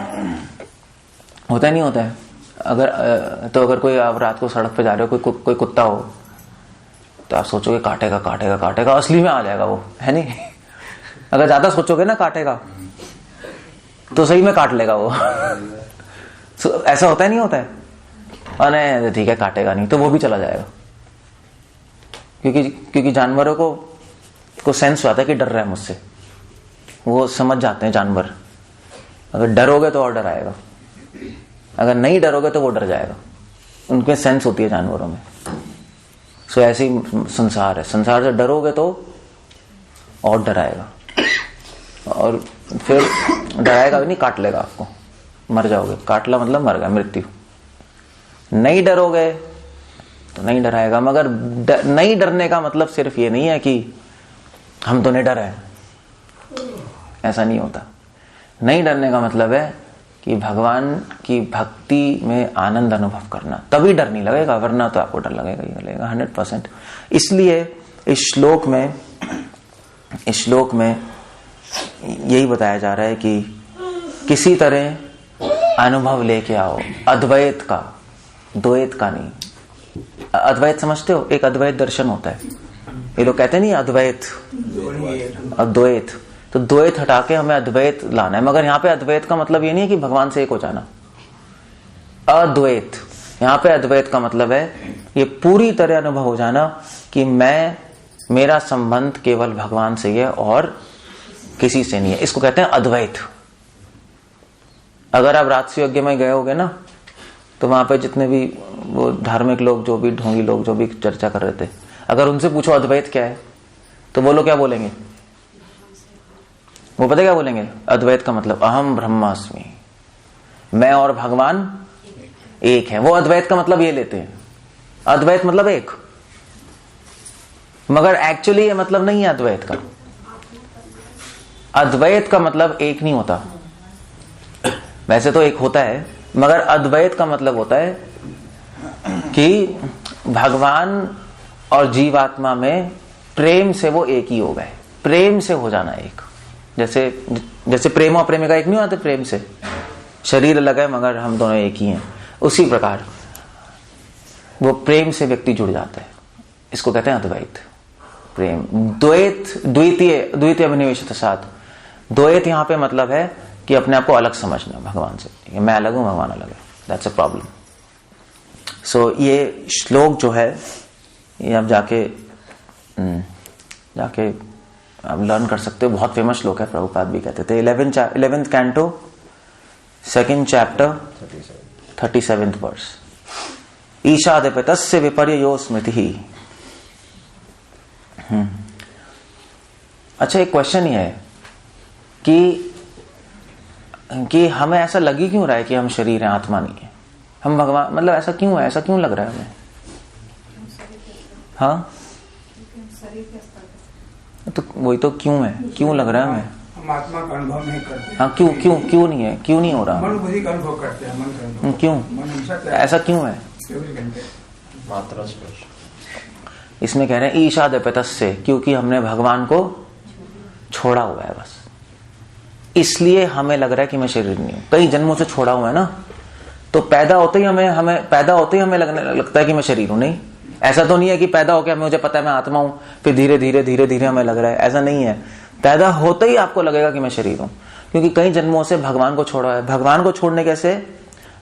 होता नहीं होता है। अगर कोई आप रात को सड़क पे जा रहे हो, कोई कुत्ता हो, तो आप सोचोगे काटेगा काटेगा काटेगा, असली में आ जाएगा वो, है नहीं। अगर ज्यादा सोचोगे ना काटेगा, तो सही में काट लेगा वो। ऐसा होता नहीं होता है, अरे ठीक है काटेगा नहीं, तो वो भी चला जाएगा। क्योंकि जानवरों को सेंस आता है कि डर रहा है मुझसे, वो समझ जाते हैं जानवर। अगर डरोगे तो और डर आएगा, अगर नहीं डरोगे तो वो डर जाएगा, उनके सेंस होती है जानवरों में। सो ऐसे ही संसार है, संसार से डरोगे तो और डराएगा, और फिर डराएगा भी नहीं, काट लेगा आपको, मर जाओगे। काटला मतलब मर गया, मृत्यु। नहीं डरोगे तो नहीं डराएगा, मगर नहीं डरने का मतलब सिर्फ ये नहीं है कि हम तो नहीं डरे, ऐसा नहीं होता। नहीं डरने का मतलब है कि भगवान की भक्ति में आनंद अनुभव करना, तभी डर नहीं लगेगा, वरना तो आपको डर लगेगा ही लगेगा 100%। इसलिए इस श्लोक में यही बताया जा रहा है कि किसी तरह अनुभव लेके आओ, अद्वैत का, द्वैत का नहीं। अद्वैत समझते हो, एक अद्वैत दर्शन होता है, ये लोग कहते नहीं अद्वैत अद्वैत, तो द्वैत हटा के हमें अद्वैत लाना है। मगर यहाँ पे अद्वैत का मतलब ये नहीं है कि भगवान से एक हो जाना, अद्वैत। यहाँ पे अद्वैत का मतलब है ये पूरी तरह अनुभव हो जाना कि मेरा संबंध केवल भगवान से है और किसी से नहीं है, इसको कहते हैं अद्वैत। अगर आप राजसी यज्ञ में गए होगे ना, तो वहां पे जितने भी वो धार्मिक लोग, जो भी ढोंगी लोग जो भी चर्चा कर रहे थे, अगर उनसे पूछो अद्वैत क्या है, तो वो लोग क्या बोलेंगे? वो पता क्या बोलेंगे? अद्वैत का मतलब अहम ब्रह्मास्मि, मैं और भगवान एक है। वो अद्वैत का मतलब ये लेते हैं, अद्वैत मतलब एक, मगर एक्चुअली ये मतलब नहीं है अद्वैत का। अद्वैत का मतलब एक नहीं होता, वैसे तो एक होता है, मगर अद्वैत का मतलब होता है कि भगवान और जीवात्मा में प्रेम से वो एक ही हो गए, प्रेम से हो जाना एक। जैसे प्रेम और प्रेमिका एक नहीं होते, प्रेम से शरीर अलग है मगर हम दोनों एक ही हैं, उसी प्रकार वो प्रेम से व्यक्ति जुड़ जाता है, इसको कहते हैं अद्वैत प्रेम। द्वैत द्वितीय अभिनिवेशित साथ, द्वैत यहां पे मतलब है कि अपने आप को अलग समझना भगवान से, मैं अलग हूं भगवान अलग है, दैट्स अ प्रॉब्लम। सो ये श्लोक जो है ये आप जाके आप लर्न कर सकते हो, बहुत फेमस श्लोक है, प्रभुपाद भी कहते थे। 11th canto 2nd chapter 37th verse, ईशादपितस्य विपर्ययो स्मृति। अच्छा, एक क्वेश्चन ये है कि हमें ऐसा लग ही क्यों रहा है कि हम शरीर हैं, आत्मा नहीं है, हम भगवान, मतलब ऐसा क्यों है, ऐसा क्यों लग रहा है हमें? हाँ, तो वही तो क्यों है, क्यों लग रहा है हमें? हम आत्मा का अनुभव नहीं करते। हाँ, क्यों नहीं है, क्यों नहीं हो रहा? मन बुद्धि का अनुभव करते हैं, मन का अनुभव। क्यों ऐसा क्यों है? मात्रा स्पर्श। इसमें कह रहे हैं ईशादपितस्य, क्योंकि हमने भगवान को छोड़ा हुआ है बस, इसलिए हमें लग रहा है कि मैं शरीर नहीं हूं। कई जन्मों से छोड़ा हुआ है ना, तो पैदा होते ही हमें लगता है कि मैं शरीर हूं। नहीं, ऐसा तो नहीं है कि पैदा होकर मुझे पता है मैं आत्मा हूं, फिर धीरे धीरे हमें लग रहा है, ऐसा नहीं है। पैदा होते ही आपको लगेगा कि मैं शरीर हूं, क्योंकि कई जन्मों से भगवान को छोड़ा है। भगवान को छोड़ने कैसे?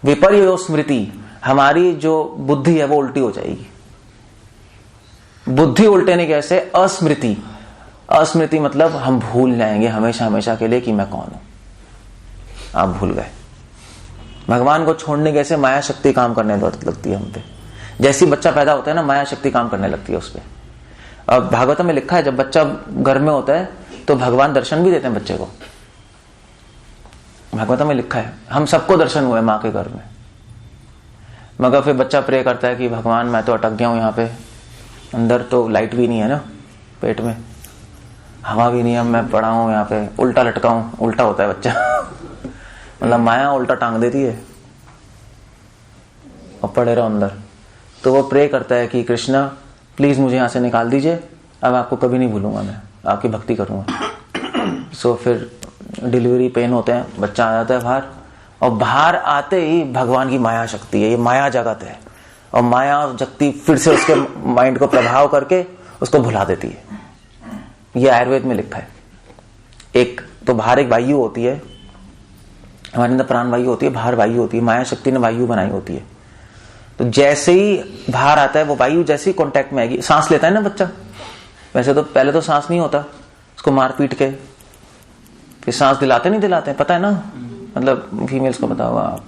विपर्यो स्मृति, हमारी जो बुद्धि है वो उल्टी हो जाएगी। बुद्धि उल्टेने कैसे? अस्मृति, अस्मृति मतलब हम भूल जाएंगे हमेशा हमेशा के लिए कि मैं कौन हूं। आप भूल गए। भगवान को छोड़ने कैसे माया शक्ति काम करने लगती है हम पे। जैसे बच्चा पैदा होता है ना, माया शक्ति काम करने लगती है उस पर। अब भागवत में लिखा है जब बच्चा घर में होता है तो भगवान दर्शन भी देते हैं बच्चे को। भागवत में लिखा है, हम सबको दर्शन हुए माँ के घर में। मगर फिर बच्चा प्रे करता है कि भगवान मैं तो अटक गया हूं यहाँ पे, अंदर तो लाइट भी नहीं है ना, पेट में हवा भी नहीं है, मैं पड़ा हूं यहाँ पे, उल्टा लटका हूं। उल्टा होता है बच्चा मतलब माया उल्टा टांग देती है और पड़े रहो अंदर। तो वो प्रे करता है कि कृष्णा प्लीज मुझे यहां से निकाल दीजिए, अब आपको कभी नहीं भूलूंगा, मैं आपकी भक्ति करूंगा। सो फिर डिलीवरी पेन होते हैं, बच्चा आ जाता है बाहर, और बाहर आते ही भगवान की माया शक्ति है, ये माया जगत है, और माया शक्ति फिर से उसके माइंड को प्रभाव करके उसको भुला देती है। ये आयुर्वेद में लिखा है। एक तो बाहर एक वायु होती है, हमारे अंदर प्राण वायु होती है, बाहर वायु होती है, माया शक्ति ने वायु बनाई होती है। तो जैसे ही बाहर आता है वो वायु जैसे ही कांटेक्ट में आएगी, सांस लेता है ना बच्चा, वैसे तो पहले तो सांस नहीं होता, उसको मार पीट के फिर सांस दिलाते नहीं दिलाते, पता है ना, मतलब फीमेल्स को पता होगा आप।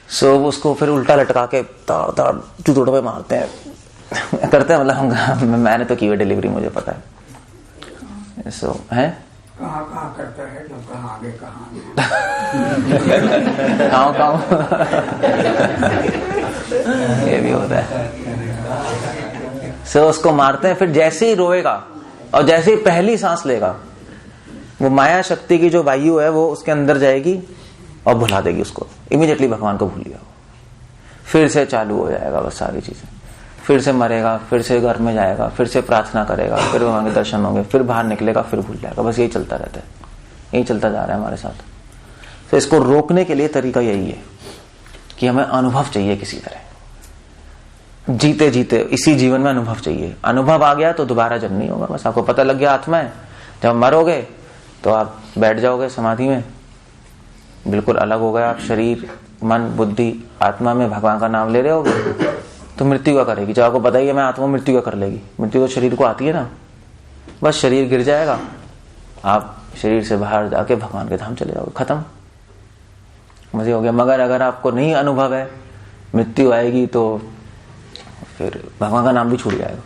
सो उसको फिर उल्टा लटका के ताड़ ताड़ चुतोड़ पे मारते हैं करते हैं, मतलब मैंने तो की हुई डिलीवरी, मुझे पता है। सो है कहाँ करता है, तो कहाँ आगे कहाँ ये भी होता है। सो उसको मारते हैं, फिर जैसे ही रोएगा और जैसे ही पहली सांस लेगा, वो माया शक्ति की जो वायु है वो उसके अंदर जाएगी और भुला देगी उसको, इमीडिएटली भगवान को भूल गया। फिर से चालू हो जाएगा बस सारी चीजें, फिर से मरेगा, फिर से घर में जाएगा, फिर से प्रार्थना करेगा, फिर भगवान के दर्शन होंगे, फिर बाहर निकलेगा, फिर भूल जाएगा। बस यही चलता रहता है, यही चलता जा रहा है हमारे साथ। तो इसको रोकने के लिए तरीका यही है कि हमें अनुभव चाहिए किसी तरह, जीते जीते इसी जीवन में अनुभव चाहिए। अनुभव आ गया तो दोबारा जन्म नहीं होगा। बस आपको पता लग गया आत्मा है, जब मरोगे तो आप बैठ जाओगे समाधि में, बिल्कुल अलग हो गया आप, शरीर मन बुद्धि आत्मा में भगवान का नाम ले रहे होगे, तो मृत्यु का करेगी। जब आपको पता ही है मैं आत्मा, मृत्यु का कर लेगी। मृत्यु तो शरीर को आती है ना, बस शरीर गिर जाएगा, आप शरीर से बाहर जाके भगवान के धाम चले जाओगे, खत्म, मजे हो गया। मगर अगर आपको नहीं अनुभव है, मृत्यु आएगी तो फिर भगवान का नाम भी छूट जाएगा,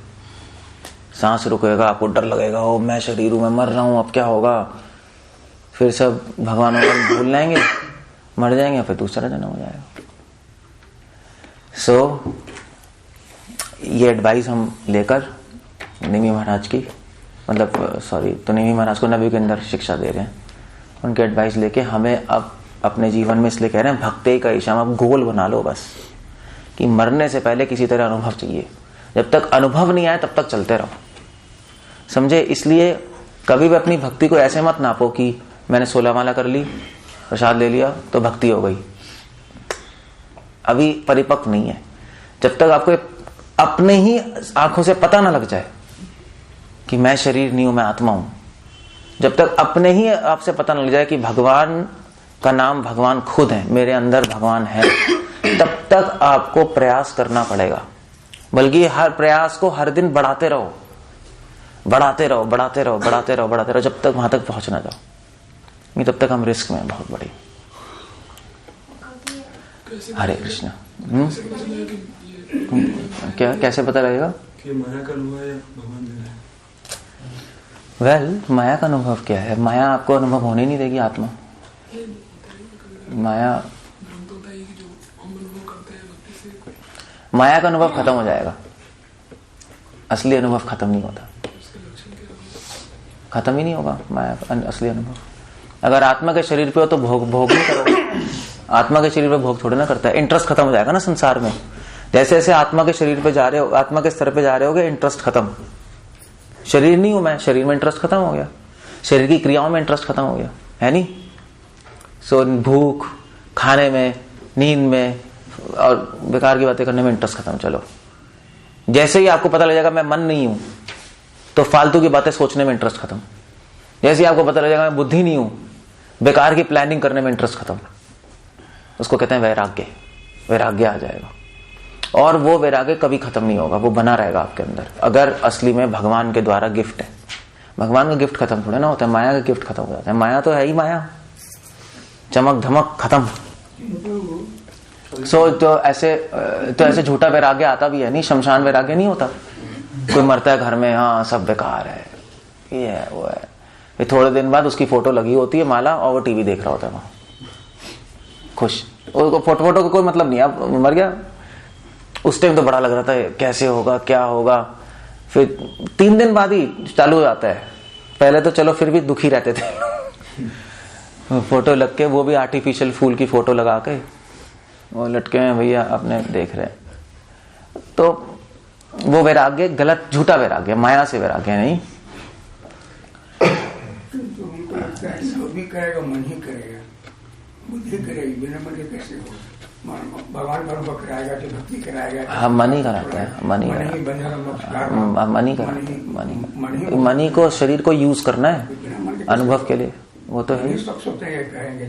सांस रुकेगा, आपको डर लगेगा, ओ मैं शरीर हूं, मैं मर रहा हूं, अब क्या होगा। फिर सब भगवान को भूल जाएंगे, मर जाएंगे, फिर दूसरा जन्म हो जाएगा। सो ये एडवाइस हम लेकर निमी महाराज की, मतलब सॉरी, तो निमी महाराज को नबी के अंदर शिक्षा दे रहे हैं, उनके एडवाइस लेके हमें अब अपने जीवन में इसलिए कह रहे हैं भक्ति का ईशा, आप गोल बना लो बस कि मरने से पहले किसी तरह अनुभव चाहिए। जब तक अनुभव नहीं आए तब तक चलते रहो, समझे। इसलिए कभी भी अपनी भक्ति को ऐसे मत नापो कि मैंने 16 माला कर ली, प्रसाद ले लिया तो भक्ति हो गई, अभी परिपक्व नहीं है। जब तक आपको अपने ही आंखों से पता ना लग जाए कि मैं शरीर नहीं हूं, मैं आत्मा हूं, जब तक अपने ही आपसे पता न लग जाए कि भगवान का नाम भगवान खुद है, मेरे अंदर भगवान है, तब तक आपको प्रयास करना पड़ेगा। बल्कि हर प्रयास को हर दिन बढ़ाते रहो, बढ़ाते रहो, बढ़ाते रहो, बढ़ाते रहो, बढ़ाते रहो, जब तक वहां तक पहुंच ना जाओ। नहीं तब तक हम रिस्क में बहुत बड़ी। हरे कृष्ण। क्या कैसे पता लगेगा कि माया का अनुभव है या भगवान दे रहा है? वेल, माया का अनुभव क्या है? माया आपको अनुभव होने नहीं देगी। आत्मा माया, माया का अनुभव खत्म हो जाएगा, असली अनुभव खत्म नहीं होता, खत्म ही नहीं होगा माया का असली अनुभव। अगर आत्मा के शरीर पे हो तो भोग नहीं करोगे, आत्मा के शरीर पे भोग थोड़े ना करता है। इंटरेस्ट खत्म हो जाएगा ना संसार में। जैसे जैसे आत्मा के शरीर पे जा रहे हो, आत्मा के स्तर पे जा रहे होगे, इंटरेस्ट खत्म। शरीर नहीं हूं मैं, शरीर में इंटरेस्ट खत्म हो गया, शरीर की क्रियाओं में इंटरेस्ट खत्म हो गया, है नहीं। सो भूख, खाने में, नींद में और बेकार की बातें करने में इंटरेस्ट खत्म। चलो, जैसे ही आपको पता लग जाएगा मैं मन नहीं हूं, तो फालतू की बातें सोचने में इंटरेस्ट खत्म। जैसे ही आपको पता लग जाएगा मैं बुद्धि नहीं हूं, बेकार की प्लानिंग करने में इंटरेस्ट खत्म। उसको कहते हैं वैराग्य। वैराग्य आ जाएगा, और वो वैराग्य कभी खत्म नहीं होगा, वो बना रहेगा आपके अंदर, अगर असली में भगवान के द्वारा गिफ्ट है। भगवान का गिफ्ट खत्म थोड़ा ना होता है, माया का गिफ्ट खत्म हो जाता है। माया तो है ही माया, चमक धमक खत्म। तो ऐसे झूठा वैराग्य आता भी है नहीं, शमशान वैराग्य नहीं होता। कोई मरता है घर में, हाँ सब बेकार है, ये है वो है, फिर थोड़े दिन बाद उसकी फोटो लगी होती है माला, और वो टीवी देख रहा होता है वहां खुश। उसको फोटो को कोई मतलब नहीं, अब मर गया। उस टाइम तो बड़ा लग रहा था कैसे होगा क्या होगा, फिर 3 दिन बाद ही चालू हो जाता है। पहले तो चलो फिर भी दुखी रहते थे फोटो लग के, वो भी आर्टिफिशियल फूल की फोटो लगा के वो लटके हैं भैया अपने देख रहे हैं। तो वो वैराग्य गलत, झूठा वैराग्य, माया से वैराग्य नहीं। तो उनको लगता है जो भी करेगा मन ही करेगा, बुद्धि करेगी, बिना मन के कैसे हो। भगवान का अनुभव कराएगा तो भक्ति कराएगा। हाँ मन ही कराता है, मन ही मनी को, शरीर को यूज करना है अनुभव के लिए, वो तो है। सब सोचते हैं कहेंगे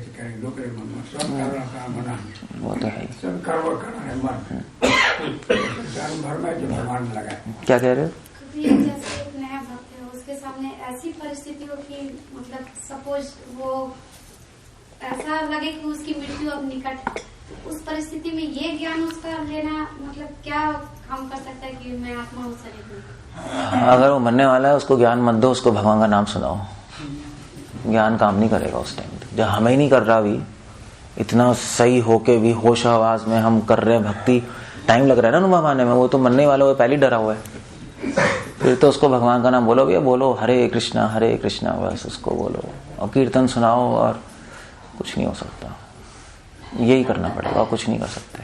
वो तो है। सब कर्म करना है मन भर में जो भगवान लगा। क्या कह रहे हो? जैसे एक नया भक्त है, उसके सामने ऐसी परिस्थिति हो कि मतलब सपोज वो ऐसा लगे कि उसकी मृत्यु अब निकट, उस परिस्थिति में ये ज्ञान उसका लेना मतलब क्या काम कर सकता है कि मैं आत्मा हूँ शरीर में? अगर वो मरने वाला है उसको ज्ञान मत दो, उसको भगवान का नाम सुनाओ। ज्ञान काम नहीं करेगा उस टाइम। जब हमें ही नहीं कर रहा भी, इतना सही होके भी होश आवाज में हम कर रहे हैं भक्ति, टाइम लग रहा है ना अनुभव आने में। वो तो मरने वाला वो पहले डरा हुआ है। फिर तो उसको भगवान का नाम बोलो, भैया बोलो हरे कृष्णा बस उसको बोलो और कीर्तन सुनाओ, और कुछ नहीं हो सकता। यही करना पड़ेगा, कुछ नहीं कर सकते।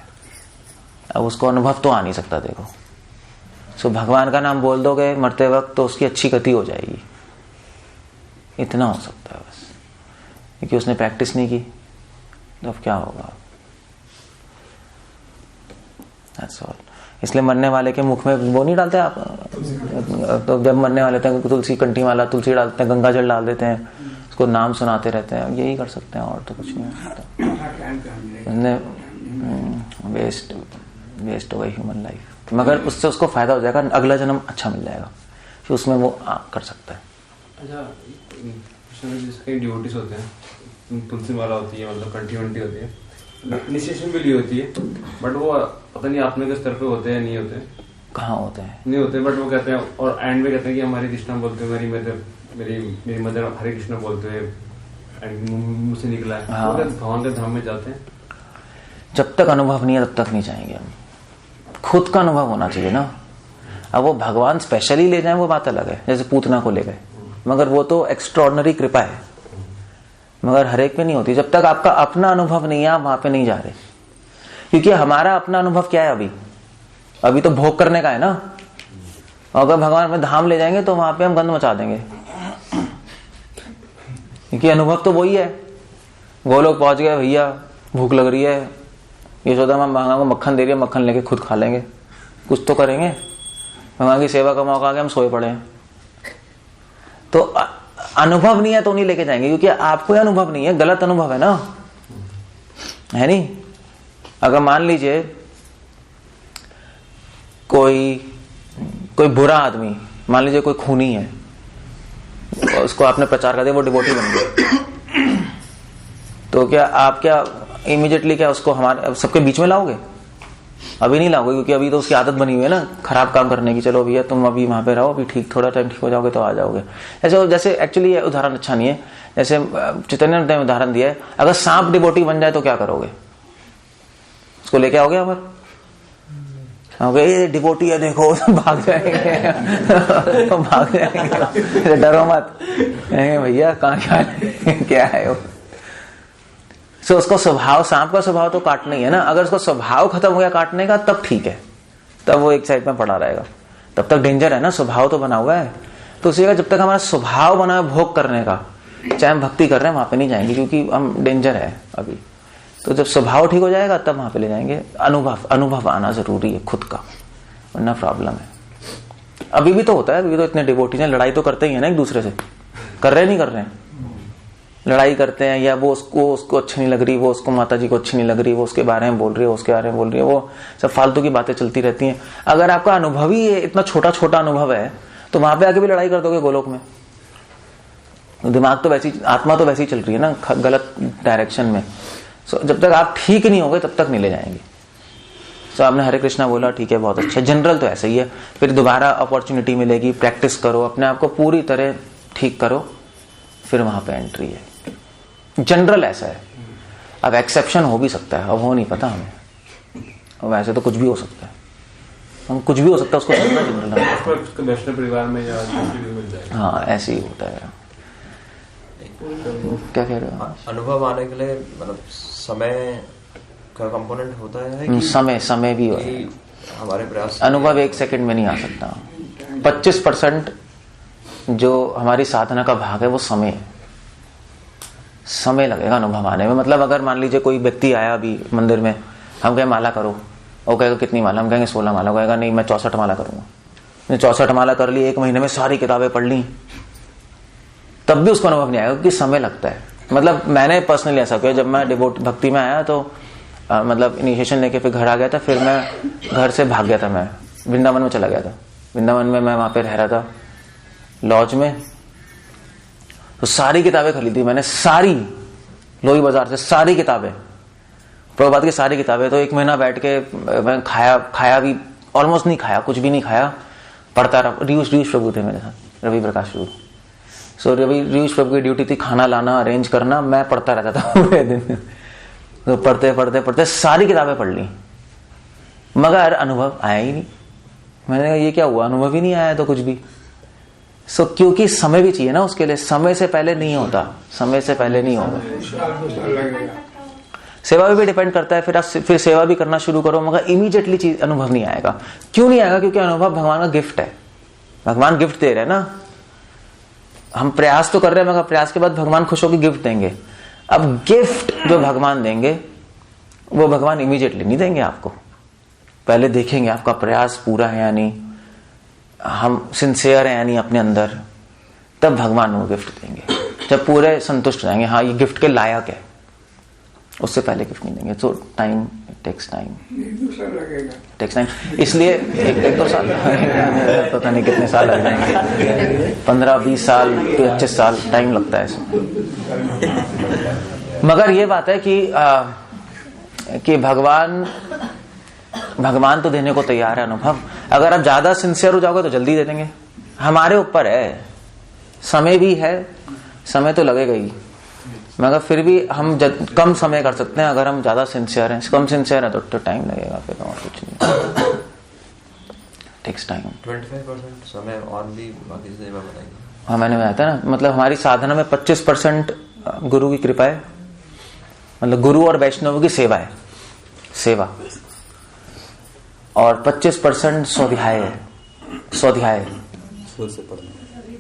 अब उसको अनुभव तो आ नहीं सकता। देखो सो भगवान का नाम बोल दोगे मरते वक्त तो उसकी अच्छी गति हो जाएगी, इतना हो सकता है बस, क्योंकि उसने प्रैक्टिस नहीं की। तो अब क्या होगा? That's all. इसलिए मरने वाले के मुख में वो नहीं डालते आप, तो जब मरने वाले थे तुलसी कंठी वाला तुलसी डालते हैं, गंगा जल डाल देते हैं, उसको नाम सुनाते रहते हैं। यही कर सकते हैं, और तो कुछ नहीं हो सकता। वेस्ट हो गई ह्यूमन लाइफ, मगर उससे उसको फायदा हो जाएगा, अगला जन्म अच्छा मिल जाएगा, फिर उसमें वो कर सकता है। अच्छा, जिसके डिवोटीज होते हैं, तुलसी माला होती है, मतलब कंठी वंटी होती है, इनिशिएशन भी ली होती है, बट वो पता नहीं आत्मा के स्तर पे होते हैं नहीं होते। कहाँ होते हैं? नहीं होते, बट वो कहते हैं, और एंड में कहते हैं कि हमारे कृष्णा बोलते हुए मेरी मदर हरे कृष्णा बोलते हुए मुझसे निकला है। हाँ। भगवान के धाम में जाते हैं। जब तक अनुभव नहीं है तब तक नहीं जाएंगे हम। खुद का अनुभव होना चाहिए ना। अब वो भगवान स्पेशली ले जाए वो बात अलग है, जैसे पूतना को ले गए, मगर वो तो एक्स्ट्रॉर्डनरी कृपा है, मगर हर एक पे नहीं होती। जब तक आपका अपना अनुभव नहीं है आप वहां पे नहीं जा रहे, क्योंकि हमारा अपना अनुभव क्या है अभी तो भोग करने का है ना। अगर भगवान में धाम ले जाएंगे तो वहां पे हम गंद मचा देंगे, क्योंकि अनुभव तो वही है। वो लोग पहुंच गए, भैया भूख लग रही है, यशोदा मां भगवान को मक्खन दे रही है, मक्खन लेके खुद खा लेंगे, कुछ तो करेंगे। भगवान की सेवा का मौका आ गया, हम सोए पड़े हैं। तो अनुभव नहीं है तो नहीं लेके जाएंगे, क्योंकि आपको अनुभव नहीं है, गलत अनुभव है ना, है नहीं। अगर मान लीजिए कोई बुरा आदमी, मान लीजिए कोई खूनी है, उसको आपने प्रचार कर दिया, वो डिवोटी बन गया, तो क्या आप क्या इमीडिएटली क्या उसको हमारे सबके बीच में लाओगे? अभी नहीं लाओगे, क्योंकि अभी तो उसकी आदत बनी हुई है ना खराब काम करने की। चलो भैया तुम अभी वहां पे रहो, अभी ठीक थोड़ा टाइम ठीक हो जाओगे तो आ जाओगे। जैसे एक्चुअली ये उदाहरण अच्छा नहीं है, जैसे चैतन्य ने उदाहरण दिया है, अगर सांप डिवोटी बन जाए तो क्या करोगे? उसको लेके आओगे यहाँ पर? ये डिवोटी है देखो, भाग जाएंगे तो भाग जाएंगे, डरो मत भैया, कहाँ क्या है वो। सो उसको स्वभाव, सांप का स्वभाव तो काटना ही है ना। अगर उसका स्वभाव खत्म हो गया काटने का तब ठीक है, तब वो एक साइड में पड़ा रहेगा, तब तक डेंजर है ना, स्वभाव तो बना हुआ है। तो उसी का जब तक हमारा स्वभाव बना है भोग करने का, चाहे हम भक्ति कर रहे हैं वहां पे नहीं जाएंगे, क्योंकि हम डेंजर है अभी। तो जब स्वभाव ठीक हो जाएगा तब वहां पे ले जाएंगे। अनुभव आना जरूरी है खुद का, वरना प्रॉब्लम है। अभी भी तो होता है, अभी तो इतने डिवोटी हैं, लड़ाई तो करते ही है ना एक दूसरे से, कर रहे नहीं कर रहे हैं, लड़ाई करते हैं, या वो उसको अच्छी नहीं लग रही, वो उसको माता जी को अच्छी नहीं लग रही, वो उसके बारे में बोल रही है, उसके बारे में बोल रही है, वो सब फालतू की बातें चलती रहती हैं। अगर आपका अनुभव ही इतना छोटा छोटा अनुभव है तो वहां पे आके भी लड़ाई कर दोगे गोलोक में, दिमाग तो वैसी, आत्मा तो वैसी ही चल रही है ना गलत डायरेक्शन में। सो जब तक आप ठीक नहीं होगे तब तक नहीं ले जाएंगे। सो आपने हरे कृष्णा बोला, ठीक है, बहुत अच्छा। जनरल तो ऐसा ही है, फिर दोबारा अपॉर्चुनिटी मिलेगी, प्रैक्टिस करो, अपने आप को पूरी तरह ठीक करो, फिर वहां पे एंट्री है। जनरल ऐसा है। अब एक्सेप्शन हो भी सकता है, अब वो नहीं पता हमें, वैसे तो कुछ भी हो सकता है, हम कुछ भी हो सकता है उसको जनरल वैष्णव परिवार में या मिल जाएगा। हाँ ऐसे ही होता है। क्या कह रहे हो? अनुभव आने के लिए मतलब समय का कंपोनेंट होता है कि समय भी होता है। हमारे प्रयास अनुभव 1 सेकंड में नहीं आ सकता। 25% जो हमारी साधना का भाग है वो समय लगेगा अनुभव आने में। मतलब अगर मान लीजिए कोई व्यक्ति आया अभी मंदिर में, हम कहें माला करो, वो कहेगा कितनी माला, हम कहेंगे 16 माला, कहेगा नहीं मैं 64 माला करूंगा। 64 माला कर ली, 1 महीने में सारी किताबें पढ़ ली, तब भी उसको अनुभव नहीं आएगा क्योंकि समय लगता है। मतलब मैंने पर्सनली ऐसा किया, जब मैं डिवोट भक्ति में आया तो मतलब इनिशिएशन लेके फिर घर आ गया था, फिर मैं घर से भाग गया था, मैं वृंदावन में चला गया था। वृंदावन में मैं वहां पे रह रहा था लॉज में, तो सारी किताबें खरीदी मैंने, सारी लोही बाजार से सारी किताबें, प्रभुपाद की सारी किताबें। तो 1 महीना बैठ के मैं खाया भी ऑलमोस्ट नहीं खाया, कुछ भी नहीं खाया, पढ़ता रहा। रीयूष प्रभु थे मेरे साथ, रवि प्रकाश प्रभु। सो रीयूष प्रभु की ड्यूटी थी खाना लाना, अरेंज करना, मैं पढ़ता रहता था पूरे दिन। तो पढ़ते सारी किताबें पढ़ ली, मगर अनुभव आया ही नहीं। मैंने कहा ये क्या हुआ, अनुभव ही नहीं आया तो कुछ भी। सो क्योंकि समय भी चाहिए ना उसके लिए, समय से पहले नहीं होता, समय से पहले नहीं होगा। सेवा भी डिपेंड करता है, फिर सेवा भी करना शुरू करो, मगर इमीडिएटली चीज अनुभव नहीं आएगा। क्यों नहीं आएगा? क्योंकि अनुभव भगवान का गिफ्ट है, भगवान गिफ्ट दे रहे हैं ना। हम प्रयास तो कर रहे हैं, मगर प्रयास के बाद भगवान खुश होकर गिफ्ट देंगे। अब गिफ्ट जो भगवान देंगे वो भगवान इमीडिएटली नहीं देंगे आपको, पहले देखेंगे आपका प्रयास पूरा है या नहीं, हम सिंसियर है या नहीं अपने अंदर, तब भगवान वो गिफ्ट देंगे। जब पूरे संतुष्ट हो जाएंगे, हाँ ये गिफ्ट के लायक है, उससे पहले गिफ्ट नहीं देंगे। तो time takes time, takes time. इसलिए एक 2 साल पता नहीं कितने साल लग जाएंगे, 15-20 साल 25 साल टाइम लगता है इसमें। मगर ये बात है कि भगवान तो देने को तैयार है अनुभव। अगर आप ज्यादा सिंसियर हो जाओगे तो जल्दी दे देंगे, हमारे ऊपर है। समय भी है, समय तो लगेगा ही, मगर फिर भी हम कम समय कर सकते हैं अगर हम ज्यादा सिंसियर हैं। कम सिंसियर है तो टाइम लगेगा, फिर और कुछ नहीं, टेक्स टाइम। 25% समय और भी बाकी सेवा बताएंगे। हाँ मैंने बताया था ना, मतलब हमारी साधना में 25% गुरु की कृपा है, मतलब गुरु और वैष्णव की सेवा है, सेवा, और 25% स्वाध्याय है, स्वाध्याय